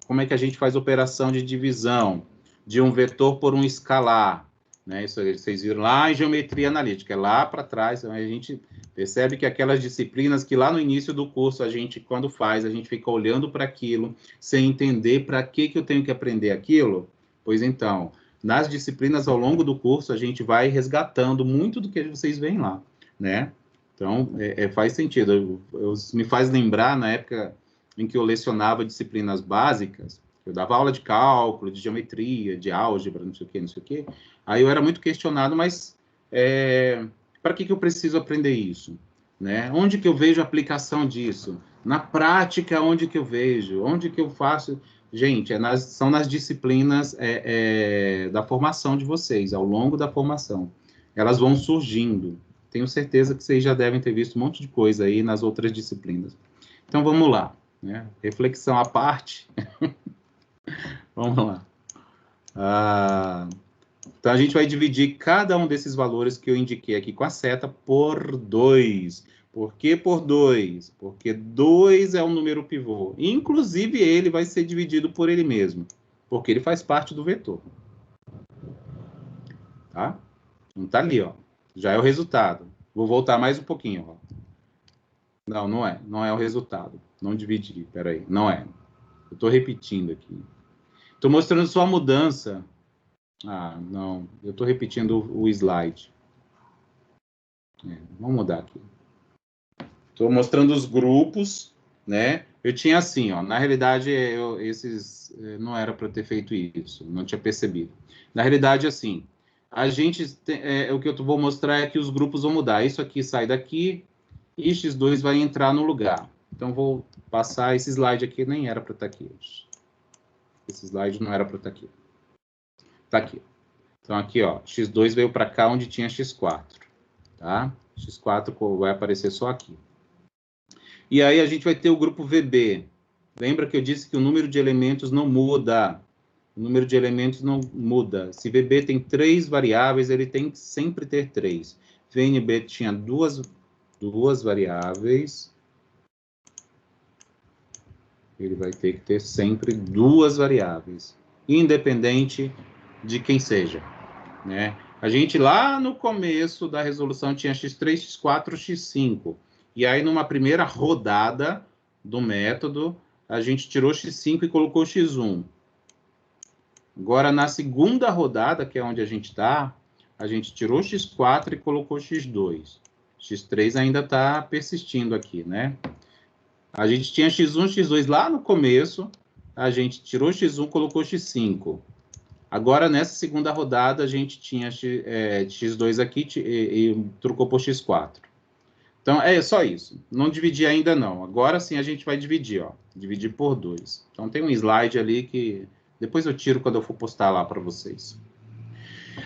[SPEAKER 1] como é que a gente faz operação de divisão de um vetor por um escalar? Né? Isso vocês viram lá em geometria analítica, é lá para trás. Então a gente percebe que aquelas disciplinas que lá no início do curso quando faz, a gente fica olhando para aquilo, sem entender para que eu tenho que aprender aquilo. Pois então, nas disciplinas ao longo do curso, a gente vai resgatando muito do que vocês veem lá, né? Então, faz sentido. Me faz lembrar, na época em que eu lecionava disciplinas básicas, eu dava aula de cálculo, de geometria, de álgebra, não sei o quê. Aí eu era muito questionado, mas para que eu preciso aprender isso? Né? Onde que eu vejo a aplicação disso? Na prática, onde que eu vejo? Onde que eu faço? Gente, são nas disciplinas da formação de vocês, ao longo da formação. Elas vão surgindo. Tenho certeza que vocês já devem ter visto um monte de coisa aí nas outras disciplinas. Então, vamos lá. Né? Reflexão à parte. Vamos lá. Então, a gente vai dividir cada um desses valores que eu indiquei aqui com a seta por 2. Por que por 2? Porque 2 é um número pivô. Inclusive, ele vai ser dividido por ele mesmo, porque ele faz parte do vetor. Tá? Então, tá ali, ó. Já é o resultado. Vou voltar mais um pouquinho, ó. Não, não é. Não é o resultado. Não dividi, peraí. Não é. Eu estou repetindo aqui. Estou mostrando só a mudança. Ah, não. Eu estou repetindo o slide. Vamos mudar aqui. Estou mostrando os grupos, né? Eu tinha assim, ó. Na realidade, não era para ter feito isso. Não tinha percebido. Na realidade, assim, o que eu vou mostrar é que os grupos vão mudar. Isso aqui sai daqui e X2 vai entrar no lugar. Então, vou passar esse slide aqui, nem era para estar aqui. Esse slide não era para estar aqui. Está aqui. Então, aqui, ó, X2 veio para cá onde tinha X4, tá? X4 vai aparecer só aqui. E aí, a gente vai ter o grupo VB. Lembra que eu disse que o número de elementos não muda. O número de elementos não muda. Se VB tem 3 variáveis, ele tem que sempre ter 3. VNB tinha duas variáveis. Ele vai ter que ter sempre 2 variáveis, independente de quem seja, né? A gente lá no começo da resolução tinha x3, x4, x5. E aí, numa primeira rodada do método, a gente tirou x5 e colocou x1. Agora, na segunda rodada, que é onde a gente está, a gente tirou x4 e colocou x2. X3 ainda está persistindo aqui, né? A gente tinha x1, x2 lá no começo, a gente tirou x1, colocou x5. Agora, nessa segunda rodada, a gente tinha x2 aqui e trocou por x4. Então, é só isso. Não dividi ainda não. Agora sim a gente vai dividir, ó. Dividir por 2. Então, tem um slide ali que depois eu tiro quando eu for postar lá para vocês.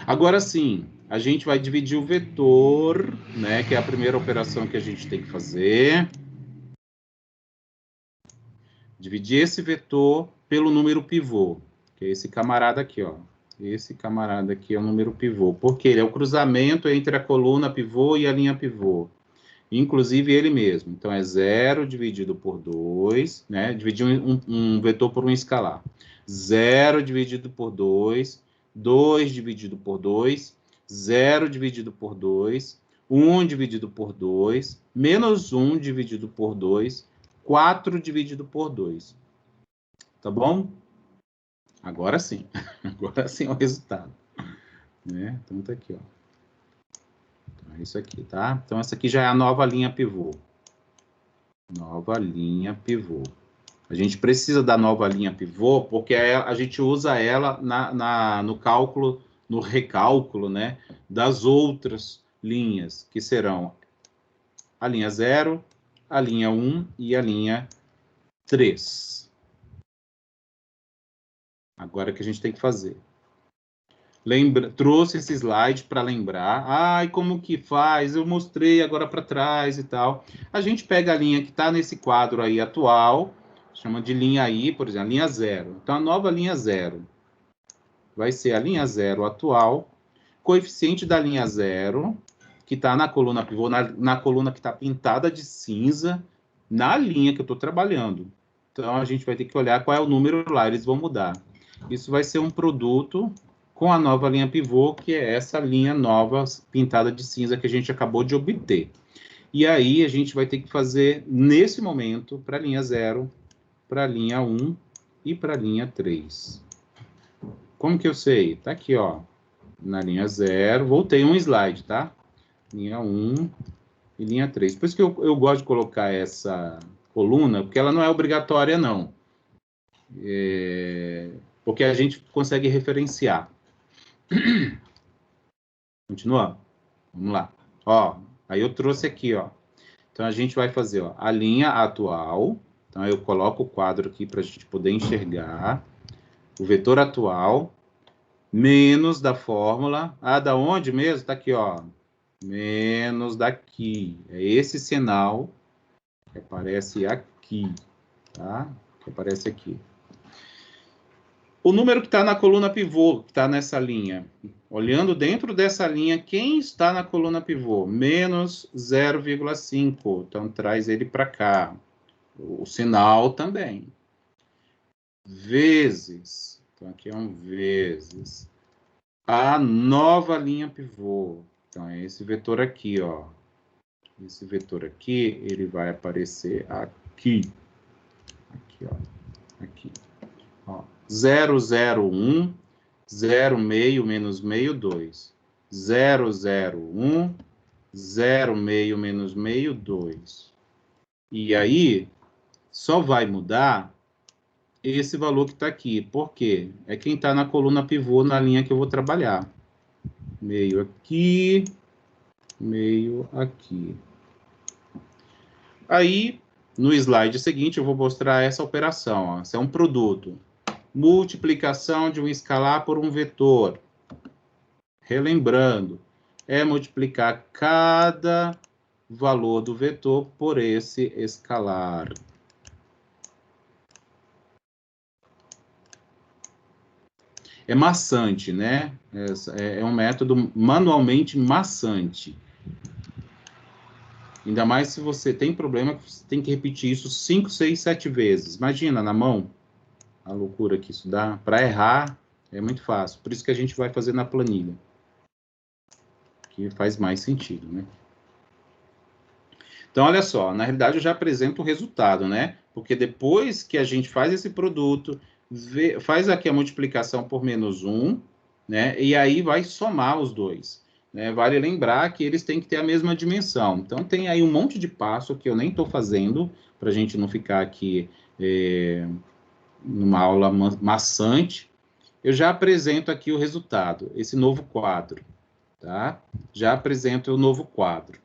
[SPEAKER 1] Agora sim, a gente vai dividir o vetor, né? Que é a primeira operação que a gente tem que fazer. Dividir esse vetor pelo número pivô, que é esse camarada aqui, ó. Esse camarada aqui é o número pivô, porque ele é o cruzamento entre a coluna pivô e a linha pivô. Inclusive ele mesmo. Então, é 0 dividido por 2, né? Dividir um vetor por um escalar. 0 dividido por 2, 2 dividido por 2, 0 dividido por 2, 1 dividido por 2, menos 1 dividido por 2, 4 dividido por 2. Tá bom? Agora sim. Agora sim é o resultado. Né? Então, tá aqui, ó. Então, é isso aqui, tá? Então, essa aqui já é a nova linha pivô. Nova linha pivô. A gente precisa da nova linha pivô porque a gente usa ela no cálculo, no recálculo, né? Das outras linhas, que serão a linha 0, a linha 1 e a linha 3. Agora que a gente tem que fazer. Trouxe esse slide para lembrar. Ai, como que faz? Eu mostrei agora para trás e tal. A gente pega a linha que está nesse quadro aí atual, chama de linha I, por exemplo, a linha 0. Então, a nova linha 0 vai ser a linha 0 atual, coeficiente da linha 0, que está na coluna pivô, na coluna que está pintada de cinza, na linha que eu estou trabalhando. Então, a gente vai ter que olhar qual é o número lá, eles vão mudar. Isso vai ser um produto com a nova linha pivô, que é essa linha nova pintada de cinza que a gente acabou de obter. E aí, a gente vai ter que fazer, nesse momento, para a linha 0, para a linha 1 e para a linha 3. Como que eu sei? Tá aqui, ó, na linha 0, voltei um slide, tá? Linha 1 e linha 3. Por isso que eu gosto de colocar essa coluna, porque ela não é obrigatória, não. Porque a gente consegue referenciar. Continua? Vamos lá. Ó, aí eu trouxe aqui, ó. Então, a gente vai fazer, ó, a linha atual. Então, eu coloco o quadro aqui para a gente poder enxergar. O vetor atual, menos da fórmula. Ah, da onde mesmo? Tá aqui, ó. Menos daqui. É esse sinal que aparece aqui, tá? Que aparece aqui. O número que está na coluna pivô, que está nessa linha. Olhando dentro dessa linha, quem está na coluna pivô? Menos 0,5. Então, traz ele para cá. O sinal também. Vezes. Então, aqui é um vezes. A nova linha pivô. Então, é esse vetor aqui, ó. Esse vetor aqui, ele vai aparecer aqui. Aqui, ó. Aqui. Ó. 001, 0 meio menos meio, 2. 001, 0 meio menos meio, 2. E aí, só vai mudar esse valor que está aqui. Por quê? É quem está na coluna pivô na linha que eu vou trabalhar. Meio aqui, meio aqui. Aí, no slide seguinte, eu vou mostrar essa operação. Ó. Esse é um produto. Multiplicação de um escalar por um vetor. Relembrando, é multiplicar cada valor do vetor por esse escalar. É maçante, né? É um método manualmente maçante. Ainda mais se você tem problema, você tem que repetir isso 5, 6, 7 vezes. Imagina, na mão, a loucura que isso dá. Para errar, é muito fácil. Por isso que a gente vai fazer na planilha. Que faz mais sentido, né? Então, olha só, na realidade eu já apresento o resultado, né? Porque depois que a gente faz esse produto, faz aqui a multiplicação por menos 1, né? E aí vai somar os dois. Né? Vale lembrar que eles têm que ter a mesma dimensão. Então, tem aí um monte de passo que eu nem estou fazendo, para a gente não ficar aqui numa aula maçante. Eu já apresento aqui o resultado, esse novo quadro. Tá? Já apresento o novo quadro.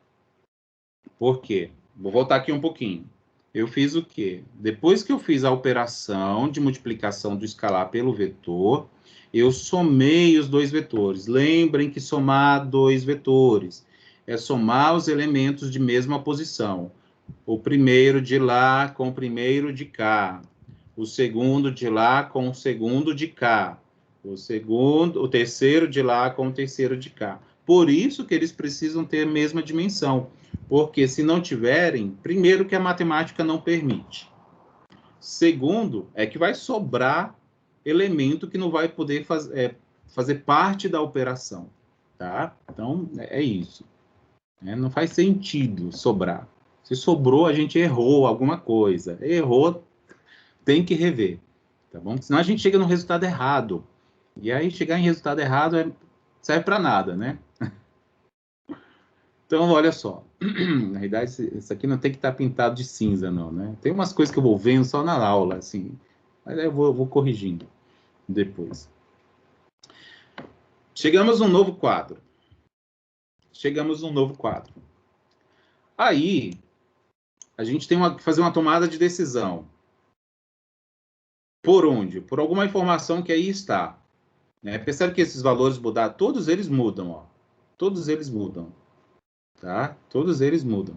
[SPEAKER 1] Por quê? Vou voltar aqui um pouquinho. Eu fiz o quê? Depois que eu fiz a operação de multiplicação do escalar pelo vetor, eu somei os dois vetores. Lembrem que somar dois vetores é somar os elementos de mesma posição. O primeiro de lá com o primeiro de cá. O segundo de lá com o segundo de cá. O terceiro de lá com o terceiro de cá. Por isso que eles precisam ter a mesma dimensão. Porque se não tiverem, primeiro que a matemática não permite. Segundo, é que vai sobrar elemento que não vai poder fazer parte da operação. Tá? Então, é isso. Não faz sentido sobrar. Se sobrou, a gente errou alguma coisa. Errou, tem que rever. Tá bom? Senão a gente chega no resultado errado. E aí, chegar em resultado errado serve para nada, né? Então, olha só. Na realidade, isso aqui não tem que estar pintado de cinza, não, né? Tem umas coisas que eu vou vendo só na aula, assim. Mas aí eu vou corrigindo depois. Chegamos a um novo quadro. Aí, a gente tem que fazer uma tomada de decisão. Por onde? Por alguma informação que aí está. Né? Percebe que esses valores mudar, todos eles mudam, ó. Todos eles mudam. Tá? Todos eles mudam.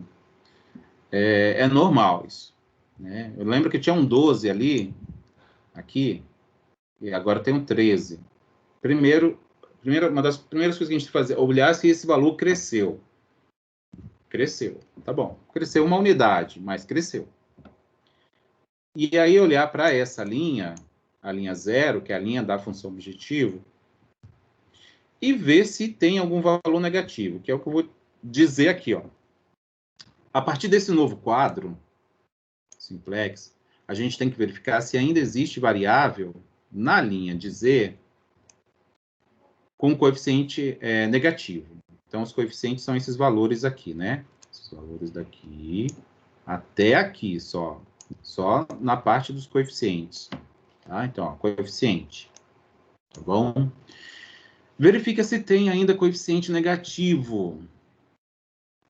[SPEAKER 1] É normal isso. Né? Eu lembro que tinha um 12 ali, aqui, e agora tem um 13. Uma das primeiras coisas que a gente tem que fazer é olhar se esse valor cresceu. Cresceu, tá bom. Cresceu uma unidade, mas cresceu. E aí olhar para essa linha, a linha 0, que é a linha da função objetivo, e ver se tem algum valor negativo, que é o que eu vou dizer aqui, ó. A partir desse novo quadro, simplex, a gente tem que verificar se ainda existe variável na linha de Z com coeficiente negativo. Então, os coeficientes são esses valores aqui, né? Esses valores daqui até aqui, só na parte dos coeficientes. Tá? Então, ó, coeficiente. Tá bom? Verifica se tem ainda coeficiente negativo.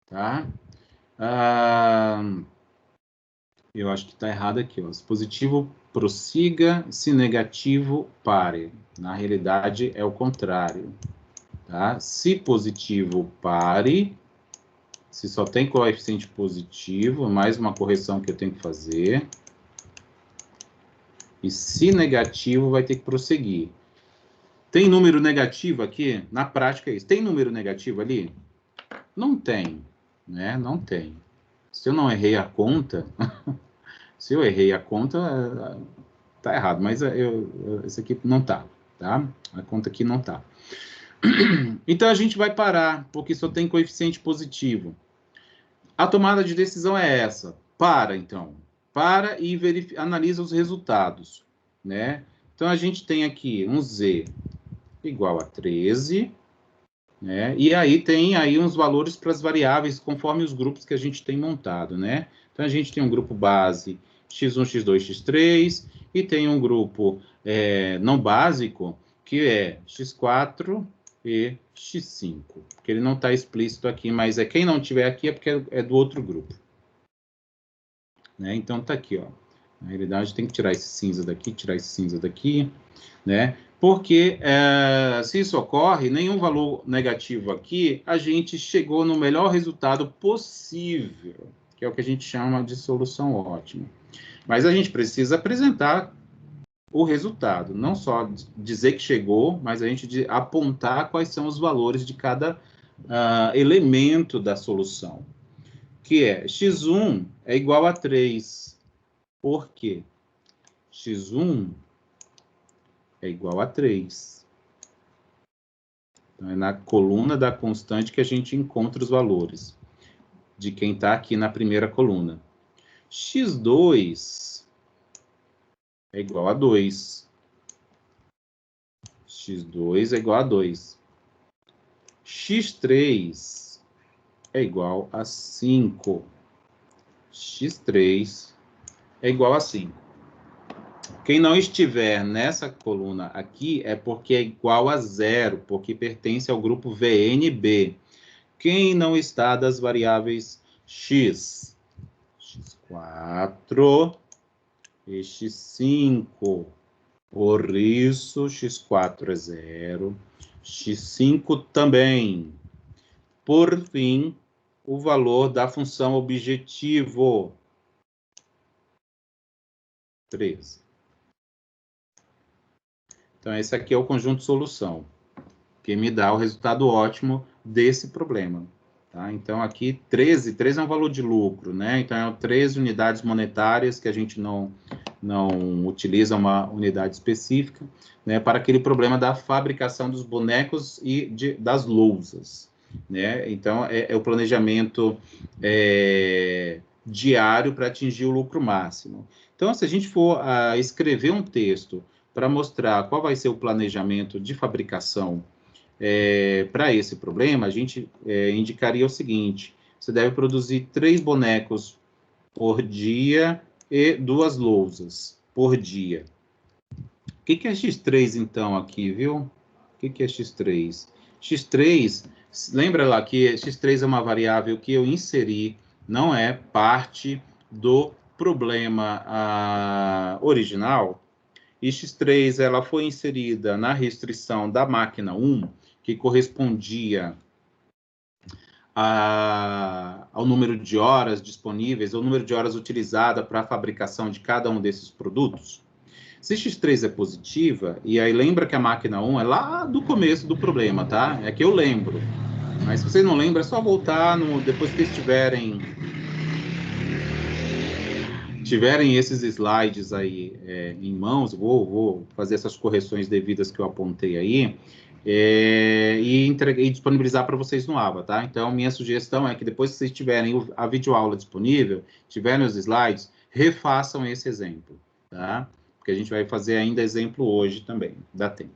[SPEAKER 1] Tá? Eu acho que está errado aqui. Ó. Se positivo, prossiga. Se negativo, pare. Na realidade, é o contrário. Tá? Se positivo, pare. Se só tem coeficiente positivo, mais uma correção que eu tenho que fazer. E se negativo, vai ter que prosseguir. Tem número negativo aqui? Na prática é isso. Tem número negativo ali? Não tem, né? Não tem. Se eu não errei a conta, se eu errei a conta, tá errado, mas esse aqui não tá, tá? A conta aqui não tá. Então, a gente vai parar, porque só tem coeficiente positivo. A tomada de decisão é essa. Para, então. Para e analisa os resultados, né? Então, a gente tem aqui um Z igual a 13, né? E aí tem aí uns valores para as variáveis, conforme os grupos que a gente tem montado, né? Então, a gente tem um grupo base x1, x2, x3, e tem um grupo não básico, que é x4 e x5. Porque ele não está explícito aqui, mas quem não tiver aqui é porque é do outro grupo. Né? Então, está aqui, ó. Na realidade, tem que tirar esse cinza daqui, né? Porque se isso ocorre, nenhum valor negativo aqui, a gente chegou no melhor resultado possível, que é o que a gente chama de solução ótima. Mas a gente precisa apresentar o resultado, não só dizer que chegou, mas a gente apontar quais são os valores de cada elemento da solução. Que é, x1 é igual a 3. Por quê? x1 é igual a 3. Então, é na coluna da constante que a gente encontra os valores de quem está aqui na primeira coluna. x2 é igual a 2. x2 é igual a 2. x3 é igual a 5. x3 é igual a 5. Quem não estiver nessa coluna aqui é porque é igual a 0, porque pertence ao grupo VNB. Quem não está das variáveis x, x4 e x5. Por isso, x4 é 0, x5 também. Por fim, o valor da função objetivo, 13. Então, esse aqui é o conjunto de solução, que me dá o resultado ótimo desse problema. Tá? Então, aqui, 13 é um valor de lucro, né? Então, é 13 unidades monetárias que a gente não utiliza uma unidade específica, né? Para aquele problema da fabricação dos bonecos e das lousas, né? Então, é o planejamento diário para atingir o lucro máximo. Então, se a gente for escrever um texto para mostrar qual vai ser o planejamento de fabricação para esse problema, a gente indicaria o seguinte: você deve produzir 3 bonecos por dia e 2 lousas por dia. O que é x3, então, aqui, viu? O que é x3? x3, lembra lá que x3 é uma variável que eu inseri, não é parte do problema original. E x3 ela foi inserida na restrição da máquina 1, que correspondia ao número de horas disponíveis, ou número de horas utilizada para a fabricação de cada um desses produtos. Se x3 é positiva, e aí lembra que a máquina 1 é lá do começo do problema, tá? É que eu lembro. Mas se vocês não lembram, é só voltar depois que vocês tiverem esses slides aí em mãos, vou fazer essas correções devidas que eu apontei aí, e disponibilizar para vocês no AVA, tá? Então, minha sugestão é que depois que vocês tiverem a videoaula disponível, tiverem os slides, refaçam esse exemplo, tá? Porque a gente vai fazer ainda exemplo hoje também, dá tempo.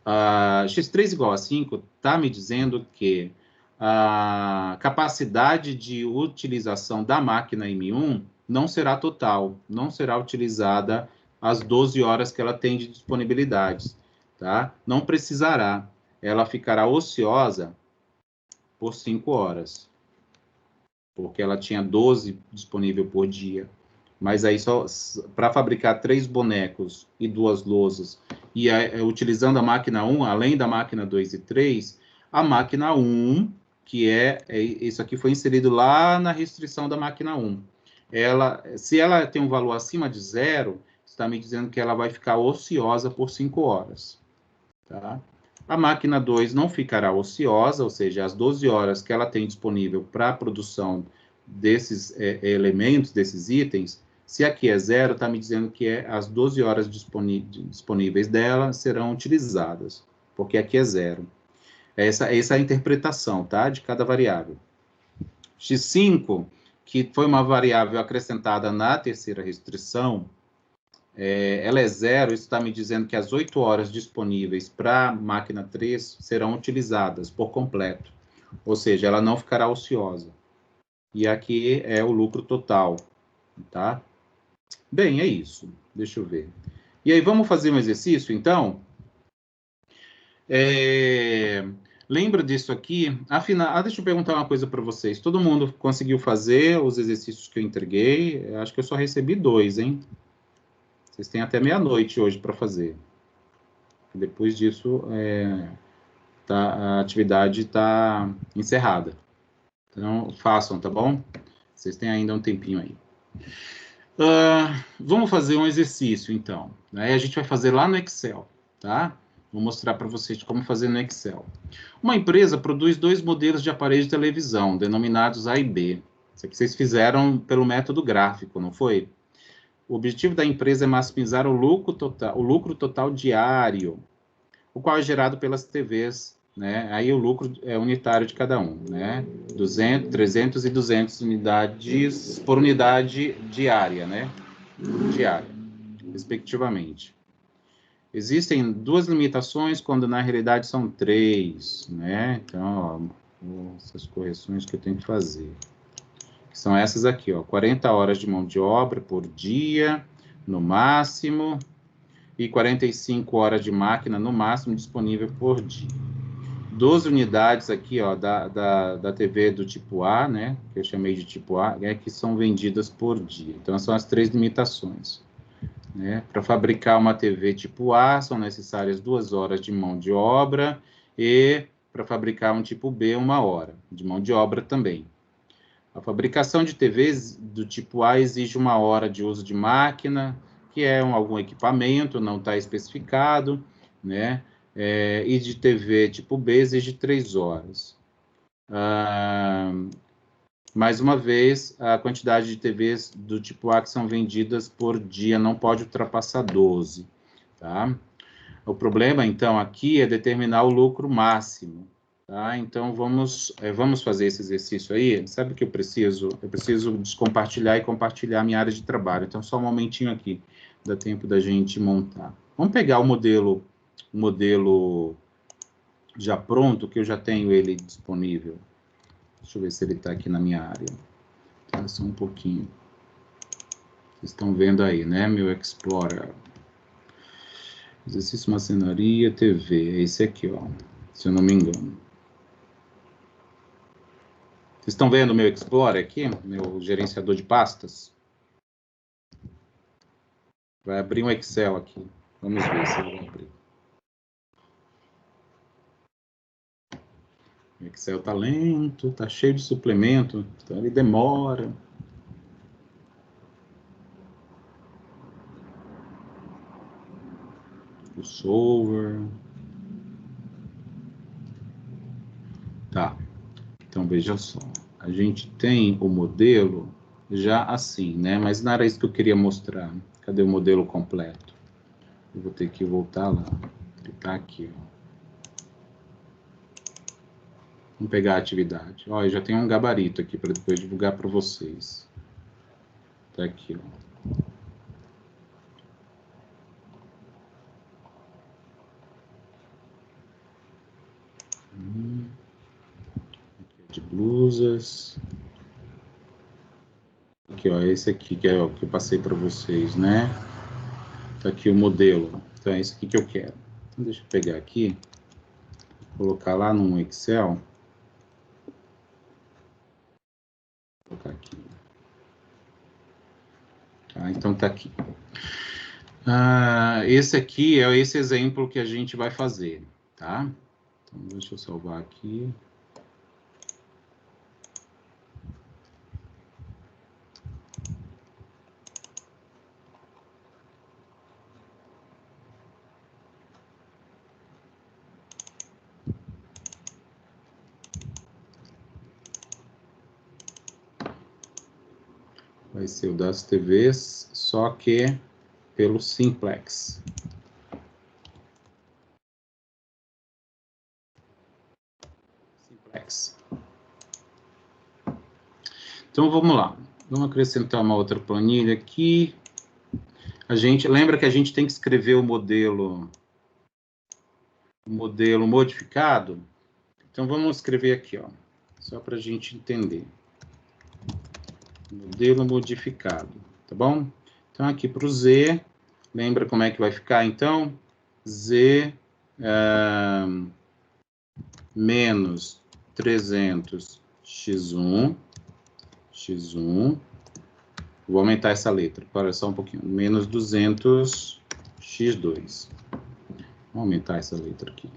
[SPEAKER 1] x3 igual a 5 está me dizendo que a capacidade de utilização da máquina M1 não será total, não será utilizada as 12 horas que ela tem de disponibilidade, tá? Não precisará, ela ficará ociosa por 5 horas, porque ela tinha 12 disponível por dia. Mas aí só para fabricar 3 bonecos e 2 lousas, e utilizando a máquina 1, além da máquina 2 e 3, a máquina 1, que isso aqui foi inserido lá na restrição da máquina 1. Se ela tem um valor acima de 0, está me dizendo que ela vai ficar ociosa por 5 horas. Tá? A máquina 2 não ficará ociosa, ou seja, as 12 horas que ela tem disponível para a produção desses elementos, desses itens, se aqui é 0, está me dizendo que as 12 horas disponíveis dela serão utilizadas, porque aqui é 0. Essa é a interpretação, tá? De cada variável. X5, que foi uma variável acrescentada na terceira restrição, ela é 0, isso está me dizendo que as 8 horas disponíveis para a máquina 3 serão utilizadas por completo, ou seja, ela não ficará ociosa. E aqui é o lucro total, tá? Bem, é isso. Deixa eu ver. E aí, vamos fazer um exercício, então? Lembra disso aqui? Afinal, deixa eu perguntar uma coisa para vocês. Todo mundo conseguiu fazer os exercícios que eu entreguei? Acho que eu só recebi 2, hein? Vocês têm até meia-noite hoje para fazer. Depois disso, a atividade está encerrada. Então, façam, tá bom? Vocês têm ainda um tempinho aí. Vamos fazer um exercício, então. Aí a gente vai fazer lá no Excel, tá? Vou mostrar para vocês como fazer no Excel. Uma empresa produz 2 modelos de aparelho de televisão, denominados A e B. Isso aqui vocês fizeram pelo método gráfico, não foi? O objetivo da empresa é maximizar o lucro total diário, o qual é gerado pelas TVs, né? Aí o lucro é unitário de cada um, né? 200, 300 e 200 unidades por unidade diária, né? Diária, respectivamente. Existem 2 limitações, quando na realidade são 3, né? Então, ó, essas correções que eu tenho que fazer. São essas aqui, ó, 40 horas de mão de obra por dia, no máximo, e 45 horas de máquina, no máximo, disponível por dia. 12 unidades aqui, ó, da TV do tipo A, né, que eu chamei de tipo A, que são vendidas por dia. Então, são as 3 limitações. Né? Para fabricar uma TV tipo A, são necessárias 2 horas de mão de obra, e para fabricar um tipo B, 1 hora de mão de obra também. A fabricação de TVs do tipo A exige 1 hora de uso de máquina, que é algum equipamento, não está especificado, né? E de TV tipo B exige 3 horas. Mais uma vez, a quantidade de TVs do tipo A que são vendidas por dia não pode ultrapassar 12, tá? O problema, então, aqui é determinar o lucro máximo. Tá? Então, vamos fazer esse exercício aí. Sabe o que eu preciso? Eu preciso descompartilhar e compartilhar minha área de trabalho. Então, só um momentinho aqui, dá tempo da gente montar. Vamos pegar o modelo já pronto, que eu já tenho ele disponível. Deixa eu ver se ele está aqui na minha área. Tá, só um pouquinho. Vocês estão vendo aí, né? Meu Explorer. Exercício Marcenaria TV. É esse aqui, ó. Se eu não me engano. Vocês estão vendo o meu Explorer aqui? Meu gerenciador de pastas? Vai abrir um Excel aqui. Vamos ver se ele vai abrir. O Excel está lento, está cheio de suplemento, então ele demora. O solver. Tá. Então, veja só. A gente tem o modelo já assim, né? Mas não era isso que eu queria mostrar. Cadê o modelo completo? Eu vou ter que voltar lá. Ele está aqui, ó. Vamos pegar a atividade. Ó, eu já tenho um gabarito aqui para depois divulgar para vocês. Tá aqui, ó. de blusas. Aqui, ó, esse aqui que é o que eu passei para vocês, né? Tá aqui o modelo. Então, é esse aqui que eu quero. Então, deixa eu pegar aqui, colocar lá no Excel. Vou colocar aqui. Tá, então, tá aqui. Esse aqui é esse exemplo que a gente vai fazer, tá? Então, deixa eu salvar aqui. Vai ser o das TVs, só que pelo Simplex. Então, vamos lá. Vamos acrescentar uma outra planilha aqui. Lembra que a gente tem que escrever o modelo modificado? Então, vamos escrever aqui, ó, só para a gente entender. Modelo modificado, tá bom? Então, aqui para o Z, lembra como é que vai ficar, então? Z menos 300 x1, vou aumentar essa letra, para só um pouquinho, menos 200 x2. Vou aumentar essa letra aqui.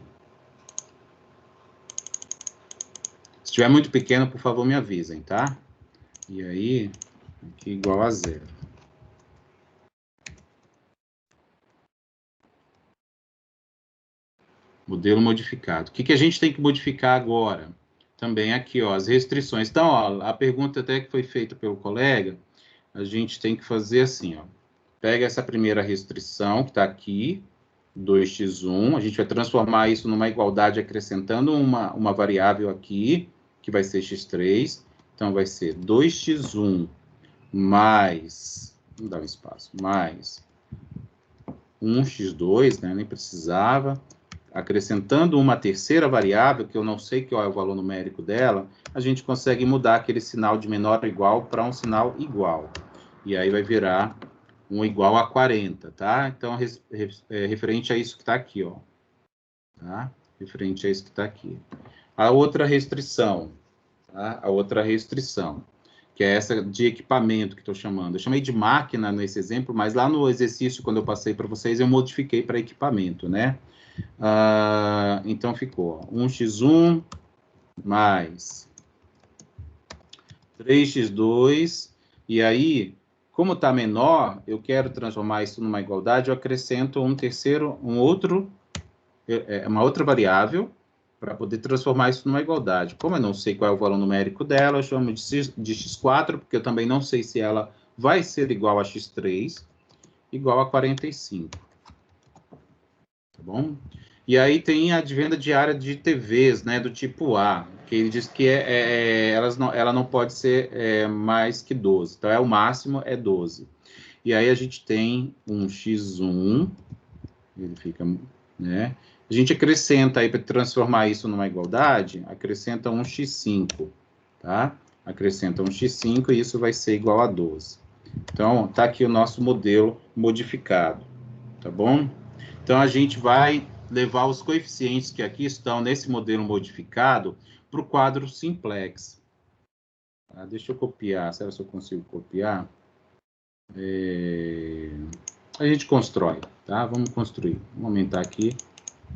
[SPEAKER 1] Se estiver muito pequeno, por favor, me avisem, tá? E aí, aqui igual a 0. Modelo modificado. O que a gente tem que modificar agora? Também aqui, ó, as restrições. Então, ó, a pergunta até que foi feita pelo colega, a gente tem que fazer assim, ó. Pega essa primeira restrição que está aqui, 2x1, a gente vai transformar isso numa igualdade acrescentando uma variável aqui, que vai ser x3. Então, vai ser 2x1 mais, não dá um espaço, mais 1x2, né, nem precisava, acrescentando uma terceira variável, que eu não sei qual é o valor numérico dela, a gente consegue mudar aquele sinal de menor ou igual para um sinal igual. E aí vai virar um igual a 40, tá? Então, referente a isso que está aqui, ó. Tá? Referente a isso que está aqui. A outra restrição, tá? A outra restrição, que é essa de equipamento que estou chamando. Eu chamei de máquina nesse exemplo, mas lá no exercício, quando eu passei para vocês, eu modifiquei para equipamento, né? Então, ficou 1x1 mais 3x2, e aí, como está menor, eu quero transformar isso numa igualdade, eu acrescento uma outra variável, para poder transformar isso numa igualdade. Como eu não sei qual é o valor numérico dela, eu chamo de x4, porque eu também não sei se ela vai ser igual a x3, igual a 45. Tá bom? E aí tem a advenda diária de TVs, né, do tipo A, que ele diz que ela não pode ser mais que 12. Então, o máximo é 12. E aí a gente tem um x1, ele fica, né? A gente acrescenta aí, para transformar isso numa igualdade, acrescenta um x5, tá? Acrescenta um x5 e isso vai ser igual a 12. Então, tá aqui o nosso modelo modificado, tá bom? Então, a gente vai levar os coeficientes que aqui estão nesse modelo modificado para o quadro simplex. Deixa eu copiar, será que eu consigo copiar? A gente constrói, tá? Vamos construir. Vamos aumentar aqui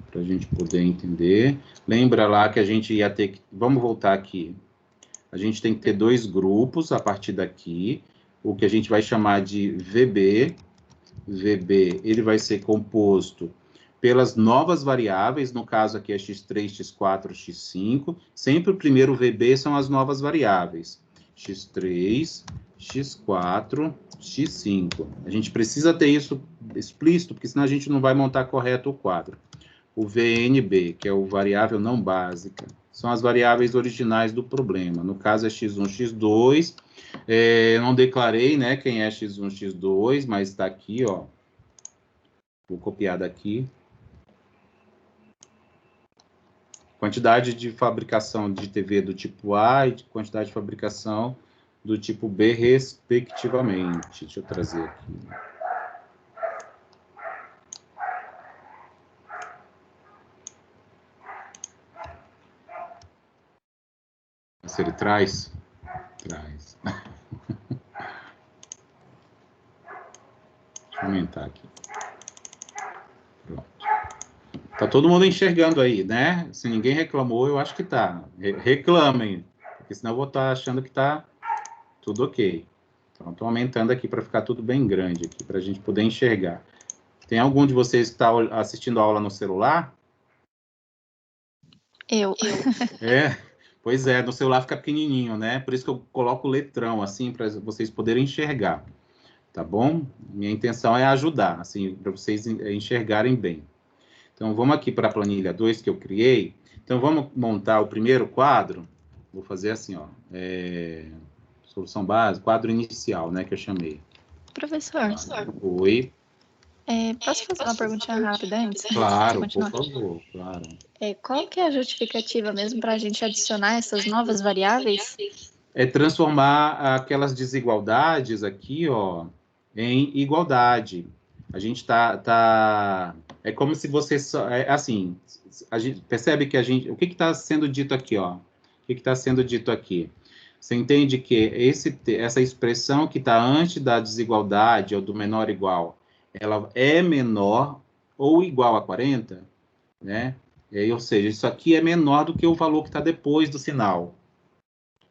[SPEAKER 1] para a gente poder entender. Lembra lá que a gente ia ter que... Vamos voltar aqui. A gente tem que ter dois grupos a partir daqui, o que a gente vai chamar de VB. VB, ele vai ser composto pelas novas variáveis, no caso aqui é x3, x4, x5. Sempre o primeiro VB são as novas variáveis. x3, x4, x5. A gente precisa ter isso explícito, porque senão a gente não vai montar correto o quadro. O VNB, que é o variável não básica, são as variáveis originais do problema. No caso é x1, x2. Eu não declarei, né, quem é x1, x2, mas está aqui, ó. Vou copiar daqui. quantidade de fabricação de TV do tipo A e de quantidade de fabricação do tipo B, respectivamente. Deixa eu trazer aqui. Se ele traz? Traz. Deixa eu aumentar aqui. Pronto. Tá todo mundo enxergando aí, né? Se ninguém reclamou, eu acho que tá. Reclamem, porque senão eu vou estar achando que tá tudo ok. Então, estou aumentando aqui para ficar tudo bem grande aqui, para a gente poder enxergar. Tem algum de vocês que está assistindo a aula no celular?
[SPEAKER 2] Eu.
[SPEAKER 1] É, pois é, no celular fica pequenininho, né? Por isso que eu coloco o letrão, assim, para vocês poderem enxergar, tá bom? Minha intenção é ajudar, assim, para vocês enxergarem bem. Então, vamos aqui para a planilha 2 que eu criei. Então, vamos montar o primeiro quadro. Vou fazer assim, ó. Solução básica, quadro inicial, né, que eu chamei.
[SPEAKER 2] Professor,
[SPEAKER 1] Oi.
[SPEAKER 2] posso fazer uma perguntinha rápida antes?
[SPEAKER 1] Claro, por favor, claro.
[SPEAKER 2] Qual que é a justificativa mesmo para a gente adicionar essas novas variáveis?
[SPEAKER 1] É transformar aquelas desigualdades aqui, ó, em igualdade. A gente é como se você assim, a gente percebe que o que está sendo dito aqui, ó? O que está sendo dito aqui? Você entende que essa expressão que está antes da desigualdade ou do menor igual, ela é menor ou igual a 40, né? Ou seja, isso aqui é menor do que o valor que está depois do sinal,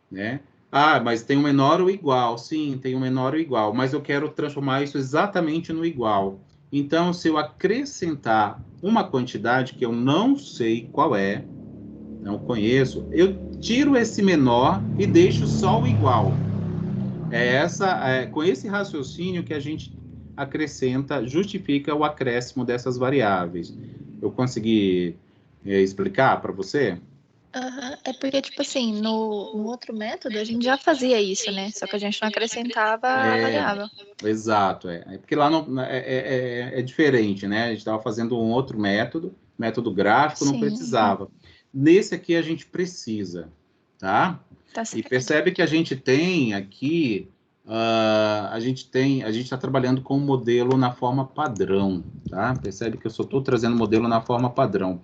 [SPEAKER 1] né? Ah, mas tem um menor ou igual. Sim, tem um menor ou igual, mas eu quero transformar isso exatamente no igual. Então, se eu acrescentar uma quantidade que eu não sei qual é, não conheço, eu tiro esse menor e deixo só o igual. Com esse raciocínio que a gente acrescenta, justifica o acréscimo dessas variáveis. Eu consegui explicar para você?
[SPEAKER 2] É porque, tipo assim, no outro método a gente já fazia isso, né? Só que a gente não acrescentava a variável.
[SPEAKER 1] Exato, é porque lá é diferente, né? A gente estava fazendo um outro método gráfico, não precisava. Nesse aqui a gente precisa, tá?
[SPEAKER 2] Tá certo.
[SPEAKER 1] E percebe que a gente tem aqui, a gente está trabalhando com o modelo na forma padrão, tá? Percebe que eu só estou trazendo o modelo na forma padrão.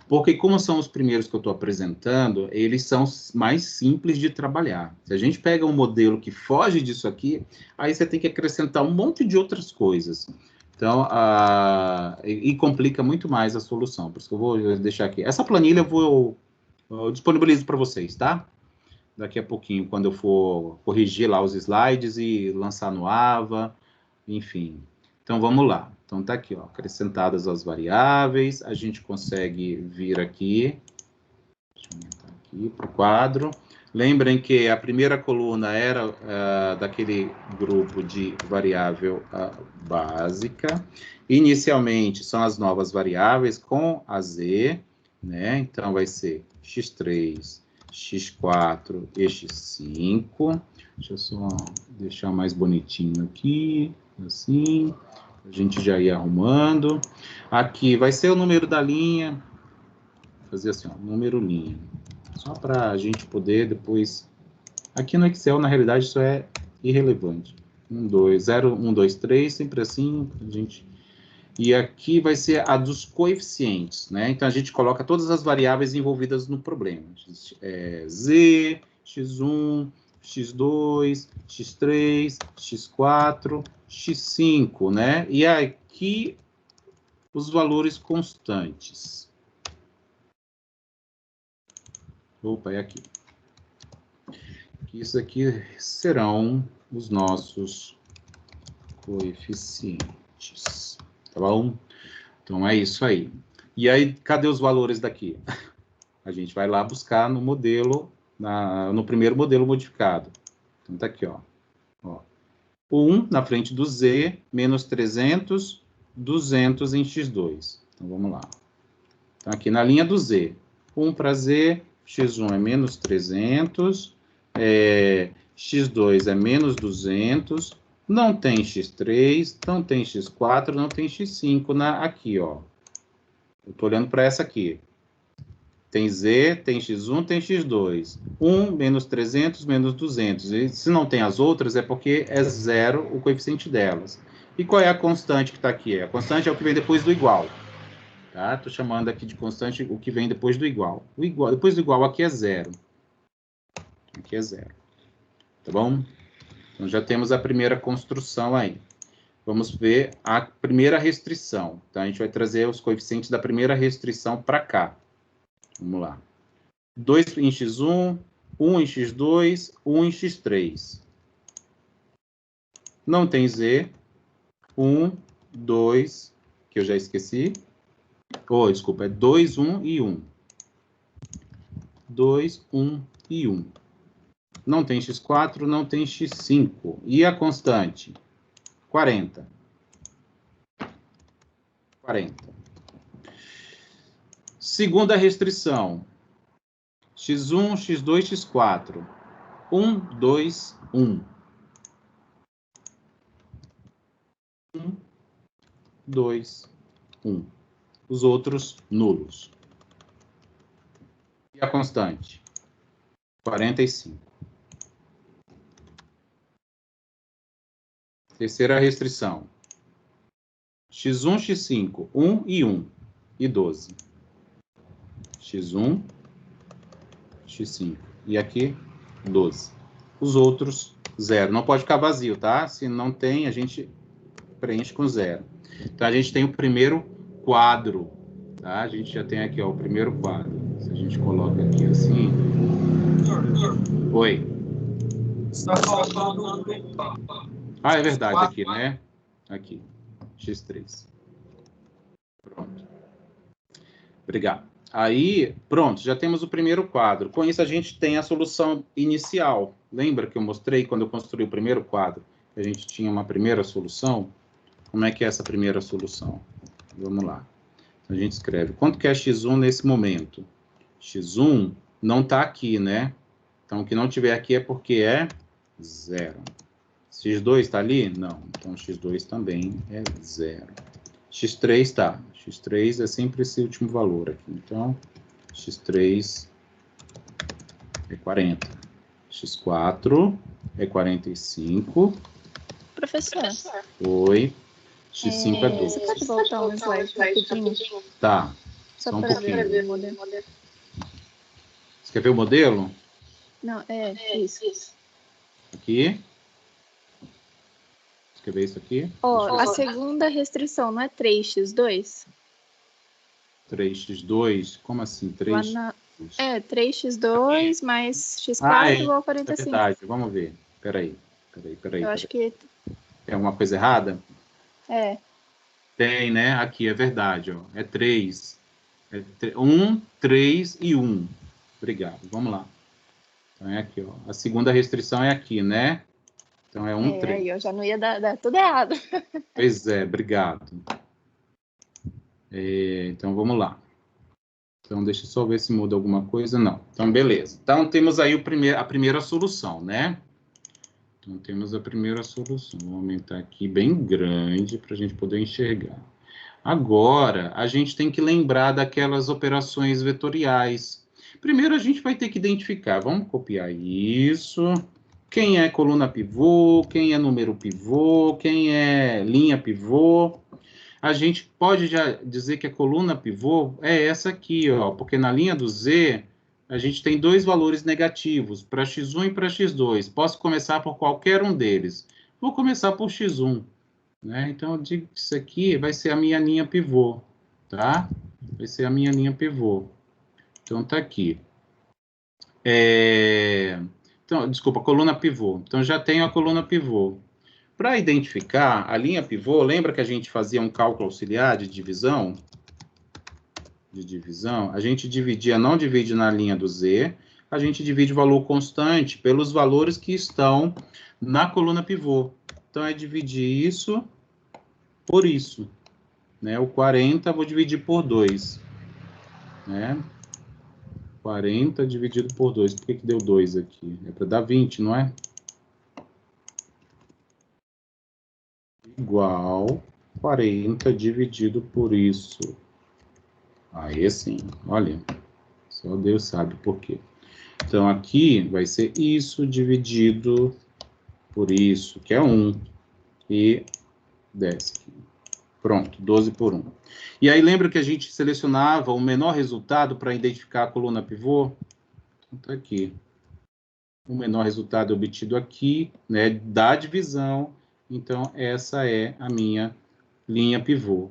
[SPEAKER 1] Porque como são os primeiros que eu estou apresentando, eles são mais simples de trabalhar. Se a gente pega um modelo que foge disso aqui, aí você tem que acrescentar um monte de outras coisas. Então, e complica muito mais a solução. Por isso que eu vou deixar aqui. Essa planilha eu disponibilizo para vocês, tá? Daqui a pouquinho, quando eu for corrigir lá os slides e lançar no AVA, enfim. Então, vamos lá. Então, tá aqui, ó, acrescentadas as variáveis, a gente consegue vir aqui, deixa eu aumentar aqui para o quadro. Lembrem que a primeira coluna era daquele grupo de variável básica. Inicialmente, são as novas variáveis com a z, né? Então, vai ser x3, x4 e x5. Deixa eu só deixar mais bonitinho aqui, assim, a gente já ir arrumando. Aqui vai ser o número da linha, fazer assim, ó, número linha, só para a gente poder depois, aqui no Excel, na realidade, isso é irrelevante. 1, 2, 0, 1, 2, 3, sempre assim, a gente... E aqui vai ser a dos coeficientes, né? Então, a gente coloca todas as variáveis envolvidas no problema. Z, x1, x2, x3, x4, x5, né? E aqui, os valores constantes. Opa, é aqui. Isso aqui serão os nossos coeficientes. Tá bom? Então, é isso aí. E aí, cadê os valores daqui? A gente vai lá buscar no modelo, no primeiro modelo modificado. Então, tá aqui, ó. O 1 na frente do Z, menos 300, 200 em x2. Então, vamos lá. Então, aqui na linha do Z. 1 para Z, x1 é menos 300, x2 é menos 200, não tem x3, não tem x4, não tem x5 aqui, ó. Eu estou olhando para essa aqui. Tem Z, tem X1, tem X2. 1 menos 300 menos 200. E se não tem as outras, é porque é zero o coeficiente delas. E qual é a constante que está aqui? A constante é o que vem depois do igual. Tá? Estou chamando aqui de constante o que vem depois do igual. O igual. Depois do igual aqui é zero. Aqui é zero. Tá bom? Então já temos a primeira construção aí. Vamos ver a primeira restrição. Tá? A gente vai trazer os coeficientes da primeira restrição para cá. Vamos lá. 2 em x1, 1 em x2, 1 em x3. Não tem z. 1, 2, que eu já esqueci. Oh, desculpa, é 2, 1 e 1. 2, 1 e 1. Não tem x4, não tem x5. E a constante? 40. 40. Segunda restrição. x1, x2, x4. 1, 2, 1. 1, 2, 1. Os outros, nulos. E a constante? 45. Terceira restrição. x1, x5, 1 e 1. E 12. x1, x5. E aqui, 12. Os outros, 0. Não pode ficar vazio, tá? Se não tem, a gente preenche com 0. Então, a gente tem o primeiro quadro, tá? A gente já tem aqui, ó, o primeiro quadro. Se a gente coloca aqui assim... Oi. Ah, é verdade, aqui, né? Aqui, x3. Pronto. Obrigado. Aí, pronto, já temos o primeiro quadro. Com isso, a gente tem a solução inicial. Lembra que eu mostrei quando eu construí o primeiro quadro? Que a gente tinha uma primeira solução? Como é que é essa primeira solução? Vamos lá. A gente escreve. Quanto que é x1 nesse momento? x1 não está aqui, né? Então, o que não tiver aqui é porque é 0. x2 está ali? Não. Então, x2 também é 0. x3 está. x3 é sempre esse último valor aqui. Então, x3 é 40. x4 é 45.
[SPEAKER 2] Professor.
[SPEAKER 1] Oi. x5 é 12.
[SPEAKER 2] Você pode voltar um slide rapidinho?
[SPEAKER 1] Tá.
[SPEAKER 2] Só
[SPEAKER 1] um
[SPEAKER 2] para
[SPEAKER 1] pouquinho.
[SPEAKER 2] ver o modelo.
[SPEAKER 1] Você quer ver o modelo?
[SPEAKER 2] Não, isso.
[SPEAKER 1] Aqui. Você quer ver isso aqui?
[SPEAKER 2] Ó, a segunda restrição não é 3x2?
[SPEAKER 1] 3x2? Como assim? 3?
[SPEAKER 2] É, 3x2 mais x4 igual a 45.
[SPEAKER 1] É verdade, vamos ver. Peraí.
[SPEAKER 2] Eu acho que...
[SPEAKER 1] Tem alguma coisa errada?
[SPEAKER 2] É.
[SPEAKER 1] Tem, né? Aqui, é verdade, ó. É 3. 1, 3 e 1. Obrigado, vamos lá. Então, é aqui, ó. A segunda restrição é aqui, né? Então, é 1, 3.
[SPEAKER 2] Aí eu já não ia dar tudo errado.
[SPEAKER 1] Pois é, obrigado. Então, vamos lá. Então, deixa eu só ver se muda alguma coisa. Não. Então, beleza. Então, temos aí a primeira solução, né? Então, temos a primeira solução. Vou aumentar aqui bem grande para a gente poder enxergar. Agora, a gente tem que lembrar daquelas operações vetoriais. Primeiro, a gente vai ter que identificar. Vamos copiar isso. Quem é coluna pivô, quem é número pivô, quem é linha pivô. A gente pode já dizer que a coluna pivô é essa aqui, ó, porque na linha do Z, a gente tem dois valores negativos, para x1 e para x2. Posso começar por qualquer um deles. Vou começar por x1. Né? Então, eu digo que isso aqui vai ser a minha linha pivô, tá? Vai ser a minha linha pivô. Então, tá aqui. Então, desculpa, coluna pivô. Então, já tenho a coluna pivô. Para identificar a linha pivô, lembra que a gente fazia um cálculo auxiliar de divisão? A gente dividia, não divide na linha do Z, a gente divide o valor constante pelos valores que estão na coluna pivô. Então, é dividir isso por isso. Né? O 40 vou dividir por 2. Né? 40 dividido por 2. Por que deu 2 aqui? É para dar 20, não é? Igual 40 dividido por isso. Aí sim, olha. Só Deus sabe por quê. Então, aqui vai ser isso dividido por isso, que é 1. E desce aqui. Pronto, 12 por 1. E aí, lembra que a gente selecionava o menor resultado para identificar a coluna pivô? Então, aqui. O menor resultado obtido aqui, né, da divisão. Então, essa é a minha linha pivô.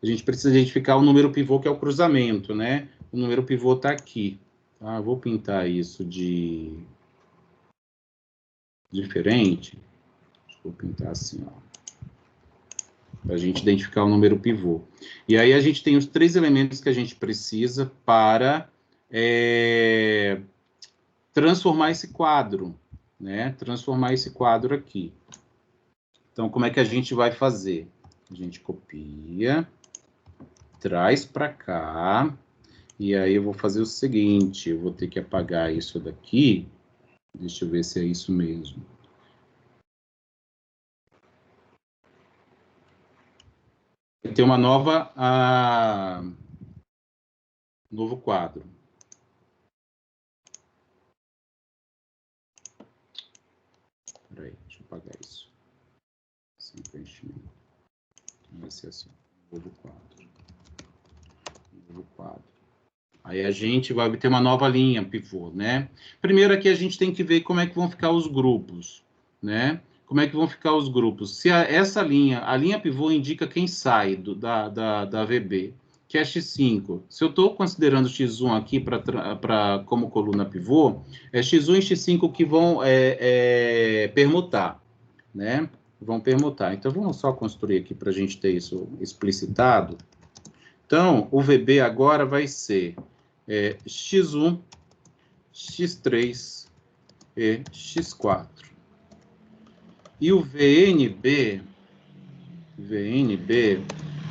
[SPEAKER 1] A gente precisa identificar o número pivô, que é o cruzamento, né? O número pivô está aqui. Tá? Vou pintar isso de diferente. Vou pintar assim, ó. Para a gente identificar o número pivô. E aí a gente tem os 3 elementos que a gente precisa para transformar esse quadro, né? Transformar esse quadro aqui. Então, como é que a gente vai fazer? A gente copia, traz para cá, e aí eu vou fazer o seguinte, eu vou ter que apagar isso daqui. Deixa eu ver se é isso mesmo. Tem uma nova, novo quadro. Peraí, deixa eu apagar isso. Sem preenchimento. Vai ser assim, novo quadro. Novo quadro. Aí a gente vai obter uma nova linha pivô, né? Primeiro aqui a gente tem que ver como é que vão ficar os grupos, né? Como é que vão ficar os grupos? Se essa linha, a linha pivô indica quem sai da VB, que é X5. Se eu estou considerando X1 aqui como coluna pivô, é X1 e X5 que vão permutar, né? Vão permutar. Então, vamos só construir aqui para a gente ter isso explicitado. Então, o VB agora vai ser X1, X3 e X4. E o VNB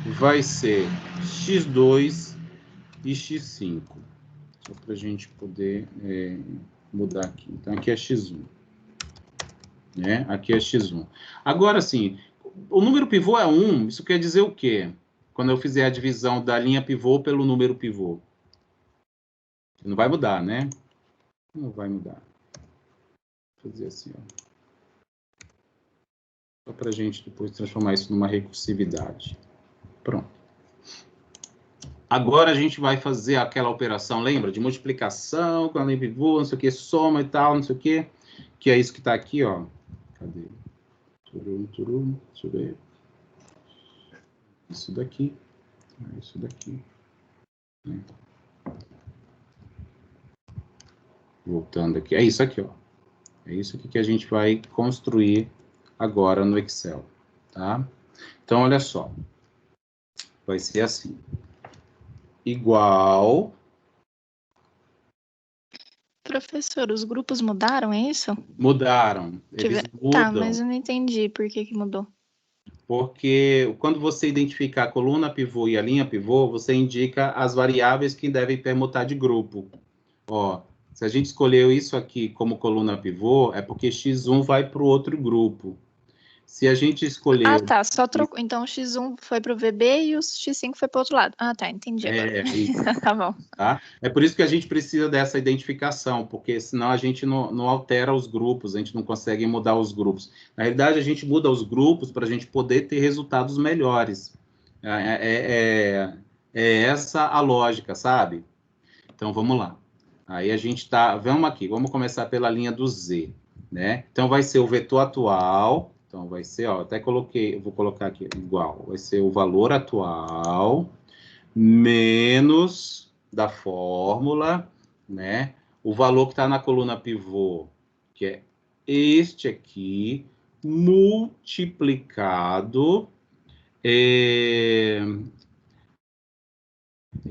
[SPEAKER 1] vai ser X2 e X5. Só para a gente poder mudar aqui. Então, aqui é X1. Né? Aqui é X1. Agora, sim, o número pivô é 1. Isso quer dizer o quê? Quando eu fizer a divisão da linha pivô pelo número pivô. Não vai mudar, né? Não vai mudar. Vou fazer assim, ó. Só para a gente depois transformar isso numa recursividade. Pronto. Agora a gente vai fazer aquela operação, lembra? De multiplicação com a linha pivô, não sei o que, soma e tal, não sei o que. Que é isso que está aqui, ó. Cadê? Turum. Deixa eu ver. Isso daqui. Isso daqui. Voltando aqui. É isso aqui, ó. É isso aqui que a gente vai construir agora no Excel, tá? Então, olha só. Vai ser assim. Igual...
[SPEAKER 2] Professor, os grupos mudaram, é isso?
[SPEAKER 1] Mudaram. Eles mudam.
[SPEAKER 2] Tá, mas eu não entendi por que mudou.
[SPEAKER 1] Porque quando você identifica a coluna pivô e a linha pivô, você indica as variáveis que devem permutar de grupo. Ó, se a gente escolheu isso aqui como coluna pivô, é porque X1 vai para o outro grupo. Se a gente escolheu...
[SPEAKER 2] Ah, tá, só trocou. Então o X1 foi para o VB e o X5 foi para o outro lado. Ah, tá, entendi agora.
[SPEAKER 1] Isso,
[SPEAKER 2] Tá bom.
[SPEAKER 1] tá? É por isso que a gente precisa dessa identificação, porque senão a gente não altera os grupos, a gente não consegue mudar os grupos. Na realidade, a gente muda os grupos para a gente poder ter resultados melhores. É essa a lógica, sabe? Então, vamos lá. Aí a gente tá... Vamos aqui, vamos começar pela linha do Z, né? Então, vai ser o vetor atual. Então, vai ser, ó, até coloquei, eu vou colocar aqui igual. Vai ser o valor atual menos da fórmula, né? O valor que está na coluna pivô, que é este aqui, multiplicado...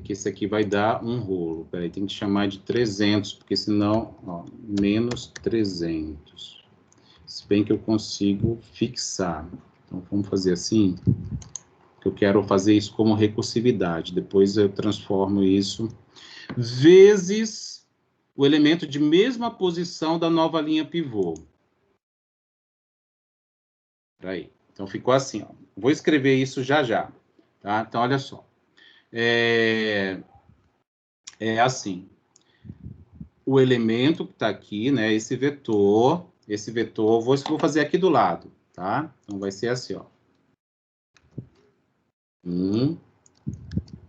[SPEAKER 1] que esse aqui vai dar um rolo. Peraí, tem que chamar de 300, porque senão, ó, menos 300. Se bem que eu consigo fixar. Então, vamos fazer assim, que eu quero fazer isso como recursividade. Depois eu transformo isso vezes o elemento de mesma posição da nova linha pivô. Peraí. Então, ficou assim, ó. Vou escrever isso já já. Tá? Então, olha só. É assim. o elemento que está aqui, né? Esse vetor, vou fazer aqui do lado, tá? Então, vai ser assim, ó. 1,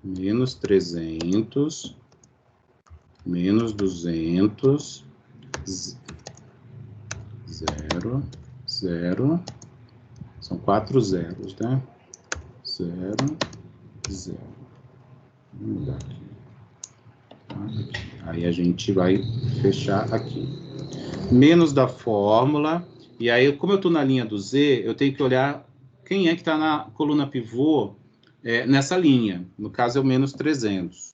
[SPEAKER 1] menos 300, menos 200, 0, 0, são 4 zeros, né? 0, 0. Vamos mudar aqui. Aí a gente vai fechar aqui. Menos da fórmula. E aí, como eu estou na linha do Z, eu tenho que olhar quem é que está na coluna pivô nessa linha. No caso, é o menos 300.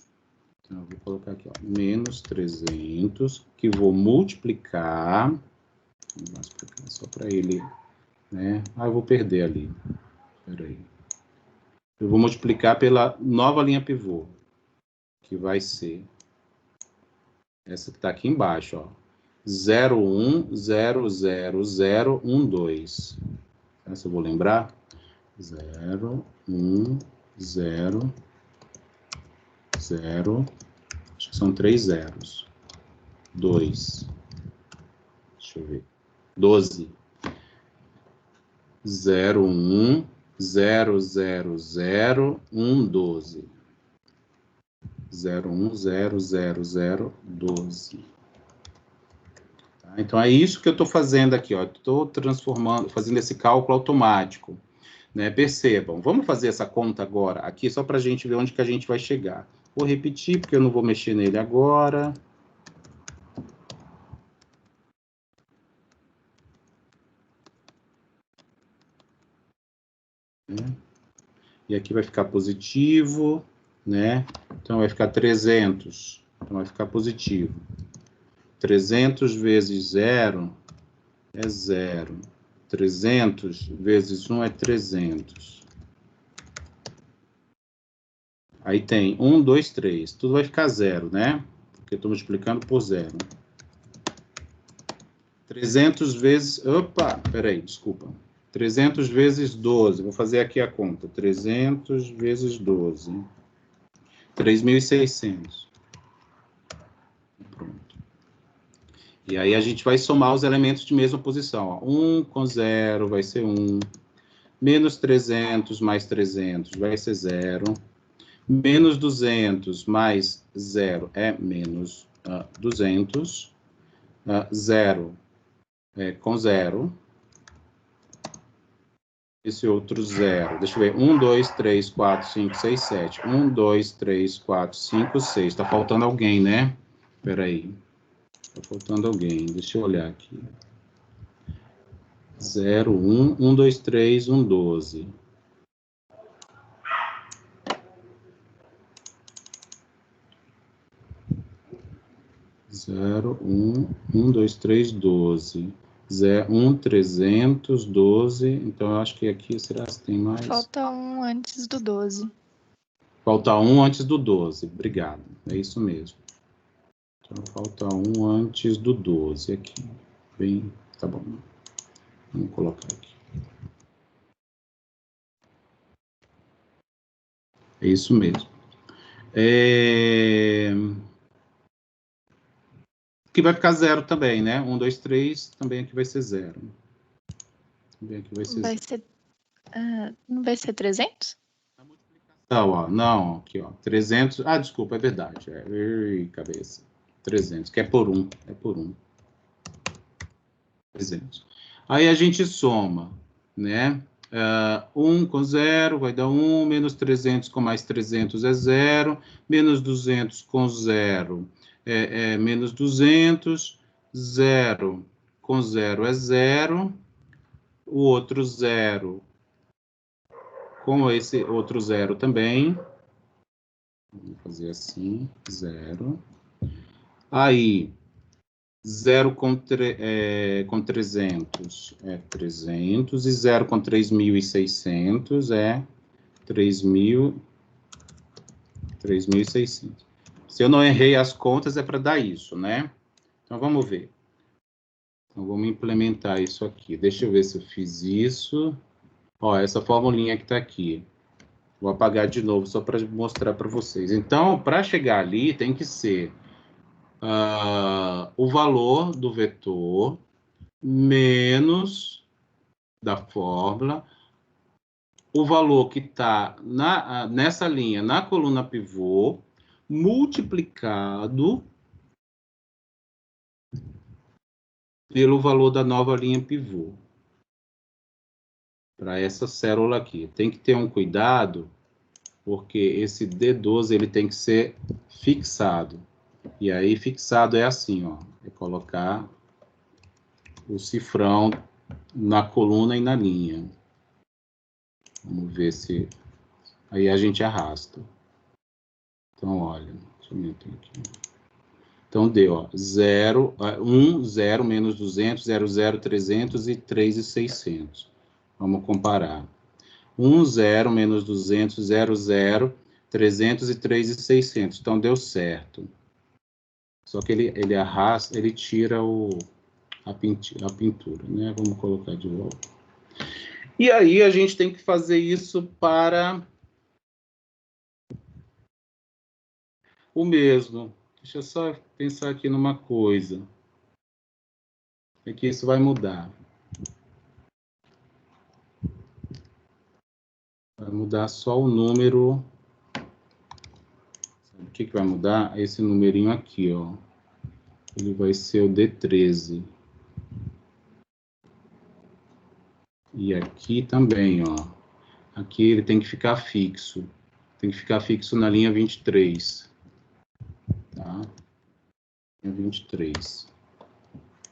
[SPEAKER 1] Então, eu vou colocar aqui, ó, menos 300, que vou multiplicar. Só para ele, né? Ah, eu vou perder ali. Espera aí. Eu vou multiplicar pela nova linha pivô, que vai ser essa que está aqui embaixo, ó. 0, 1, 0, 0, 0, 1, 2. Essa eu vou lembrar. 0, 1, 0, 0. Acho que são 3 zeros. 2. Deixa eu ver. 12. 0, 1, 0, 0, 0, 1, 12. 0, 1, 0, 0, 0, 12. Tá? Então, é isso que eu estou fazendo aqui, ó. Estou transformando, fazendo esse cálculo automático, né? Percebam, vamos fazer essa conta agora, aqui, só para a gente ver onde que a gente vai chegar. Vou repetir, porque eu não vou mexer nele agora. E aqui vai ficar positivo, né? Então, vai ficar 300. Então, vai ficar positivo. 300 vezes 0 é 0. 300 vezes 1 é 300. Aí tem 1, 2, 3. Tudo vai ficar 0, né? Porque eu estou multiplicando por 0. 300 vezes... Opa, peraí, desculpa. 300 vezes 12. Vou fazer aqui a conta. 300 vezes 12. 3.600. Pronto. E aí a gente vai somar os elementos de mesma posição. Ó. 1 com 0 vai ser 1. Menos 300 mais 300 vai ser 0. Menos 200 mais 0 é menos 200. 0 com 0. Esse outro 0. Deixa eu ver. 1, 2, 3, 4, 5, 6, 7. 1, 2, 3, 4, 5, 6. Tá faltando alguém, né? Espera aí. Tá faltando alguém. Deixa eu olhar aqui. 0, 1, 1, 2, 3, 1, 12. Zero, 1, 2, 3, 12. 1, 300, 12. Então, eu acho que aqui, será que tem mais?
[SPEAKER 2] Falta um antes do 12.
[SPEAKER 1] Falta um antes do 12. Obrigado. É isso mesmo. Então, falta um antes do 12 aqui. Bem, tá bom. Vamos colocar aqui. É isso mesmo. Aqui vai ficar 0 também, né? 1, 2, 3, também aqui vai ser 0. Também aqui vai ser 0.
[SPEAKER 2] Não vai ser 300?
[SPEAKER 1] Não, ó, não, aqui, ó, 300, desculpa, é verdade, cabeça, 300, que é por 1, 300. Aí a gente soma, né, 1 com 0 vai dar 1, menos 300 com mais 300 é 0, menos 200 com 0 é menos 200, 0 com 0 é 0, o outro 0 com esse outro 0 também. Vamos fazer assim, 0. Aí, 0 com 300 é 300, e 0 com 3.600 é 3.600. Se eu não errei as contas, é para dar isso, né? Então, vamos ver. Então, vamos implementar isso aqui. Deixa eu ver se eu fiz isso. Ó, essa formulinha que está aqui. Vou apagar de novo, só para mostrar para vocês. Então, para chegar ali, tem que ser o valor do vetor menos da fórmula, o valor que está nessa linha, na coluna pivô, multiplicado pelo valor da nova linha pivô. Para essa célula aqui. Tem que ter um cuidado, porque esse D12 ele tem que ser fixado. E aí, fixado é assim, ó. É colocar o cifrão na coluna e na linha. Vamos ver se... Aí a gente arrasta. Então, olha. Deixa eu meter aqui. Então, deu, ó. 0, 1, 0, menos 200, 0, 0, 300 e 3.600. Vamos comparar. 1, 0, menos 200, 0, 0, 300 e 3.600. Então, deu certo. Só que ele arrasta, ele tira a pintura, né? Vamos colocar de volta. E aí, a gente tem que fazer isso para o mesmo. Deixa eu só pensar aqui numa coisa. É que isso vai mudar. Vai mudar só o número. Sabe o que vai mudar? Esse numerinho aqui, ó. Ele vai ser o D13. E aqui também, ó. Aqui ele tem que ficar fixo. Tem que ficar fixo na linha 23. Tá? Linha 23.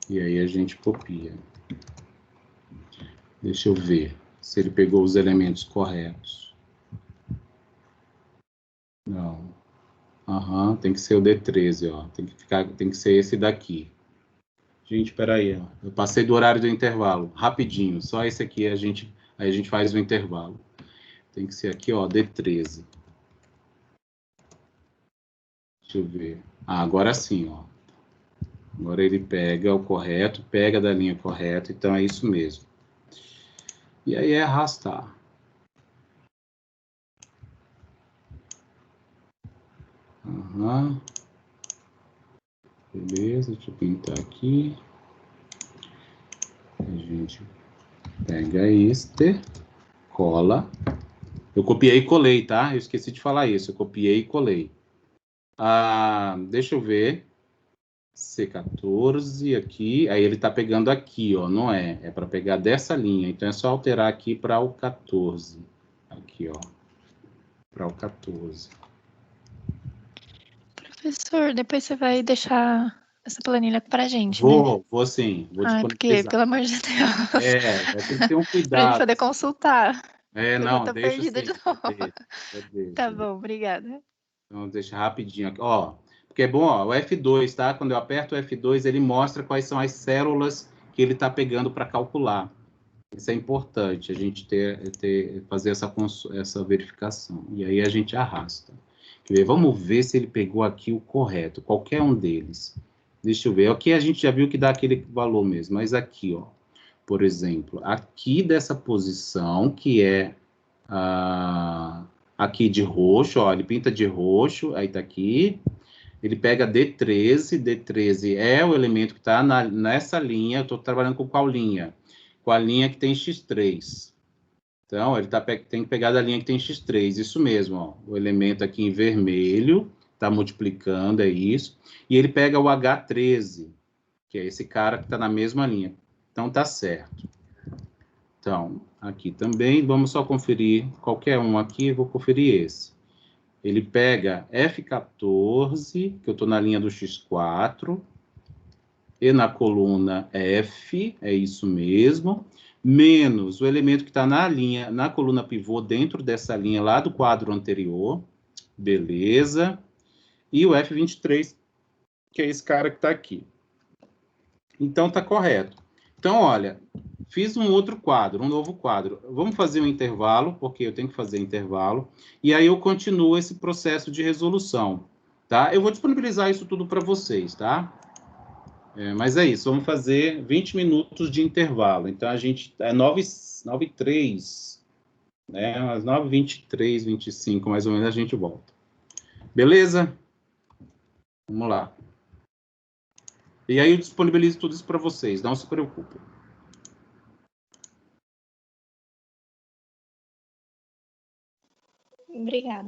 [SPEAKER 1] E aí a gente copia. Deixa eu ver se ele pegou os elementos corretos. Não. Aham, tem que ser o D13, ó. Tem que ser esse daqui. Gente, peraí, ó. Eu passei do horário do intervalo. Rapidinho, só esse aqui aí a gente faz o intervalo. Tem que ser aqui, ó, D13. Deixa eu ver. Agora sim, ó. Agora ele pega o correto, pega da linha correta, então é isso mesmo. E aí é arrastar. Uhum. Beleza, deixa eu pintar aqui. A gente pega este, cola. Eu copiei e colei, tá? Eu esqueci de falar isso. Eu copiei e colei. Deixa eu ver. C14 aqui. Aí ele tá pegando aqui, ó. Não é. É para pegar dessa linha. Então é só alterar aqui para o 14. Aqui, ó. Para o 14.
[SPEAKER 2] Professor, depois você vai deixar essa planilha pra gente, né?
[SPEAKER 1] Vou sim. Vou
[SPEAKER 2] Ai, porque,
[SPEAKER 1] disponibilizar.
[SPEAKER 2] pelo amor de Deus.
[SPEAKER 1] Vai ter que ter um
[SPEAKER 2] Pra gente
[SPEAKER 1] cuidado.
[SPEAKER 2] poder consultar. Eu já
[SPEAKER 1] Não,
[SPEAKER 2] tô
[SPEAKER 1] deixa
[SPEAKER 2] perdida
[SPEAKER 1] assim.
[SPEAKER 2] de novo. Tá
[SPEAKER 1] Deixa.
[SPEAKER 2] bom, obrigada.
[SPEAKER 1] Então, deixa rapidinho aqui. Ó, porque é bom, ó, o F2, tá? Quando eu aperto o F2, ele mostra quais são as células que ele está pegando para calcular. Isso é importante, a gente fazer essa verificação. E aí a gente arrasta. Vamos ver se ele pegou aqui o correto, qualquer um deles. Deixa eu ver. Aqui a gente já viu que dá aquele valor mesmo, mas aqui, ó. Por exemplo, aqui dessa posição, que é aqui de roxo, ó, ele pinta de roxo, aí tá aqui. Ele pega D13, D13 é o elemento que está nessa linha. Eu estou trabalhando com qual linha? Com a linha que tem X3. Então, ele tem que pegar da linha que tem X3. Isso mesmo, ó. O elemento aqui em vermelho está multiplicando, é isso. E ele pega o H13, que é esse cara que está na mesma linha. Então, tá certo. Então, aqui também, vamos só conferir qualquer um aqui, vou conferir esse. Ele pega F14, que eu estou na linha do X4, e na coluna F, é isso mesmo, menos o elemento que está na coluna pivô, dentro dessa linha lá do quadro anterior, beleza, e o F23, que é esse cara que está aqui. Então, está correto. Então, olha, fiz um outro quadro, um novo quadro. Vamos fazer um intervalo, porque eu tenho que fazer intervalo, e aí eu continuo esse processo de resolução, tá? Eu vou disponibilizar isso tudo para vocês, tá? Mas é isso, vamos fazer 20 minutos de intervalo. Então, a gente... É 9h03, né? Às 9h23, 25, mais ou menos, a gente volta. Beleza? Vamos lá. E aí eu disponibilizo tudo isso para vocês, não se preocupem.
[SPEAKER 2] Obrigada.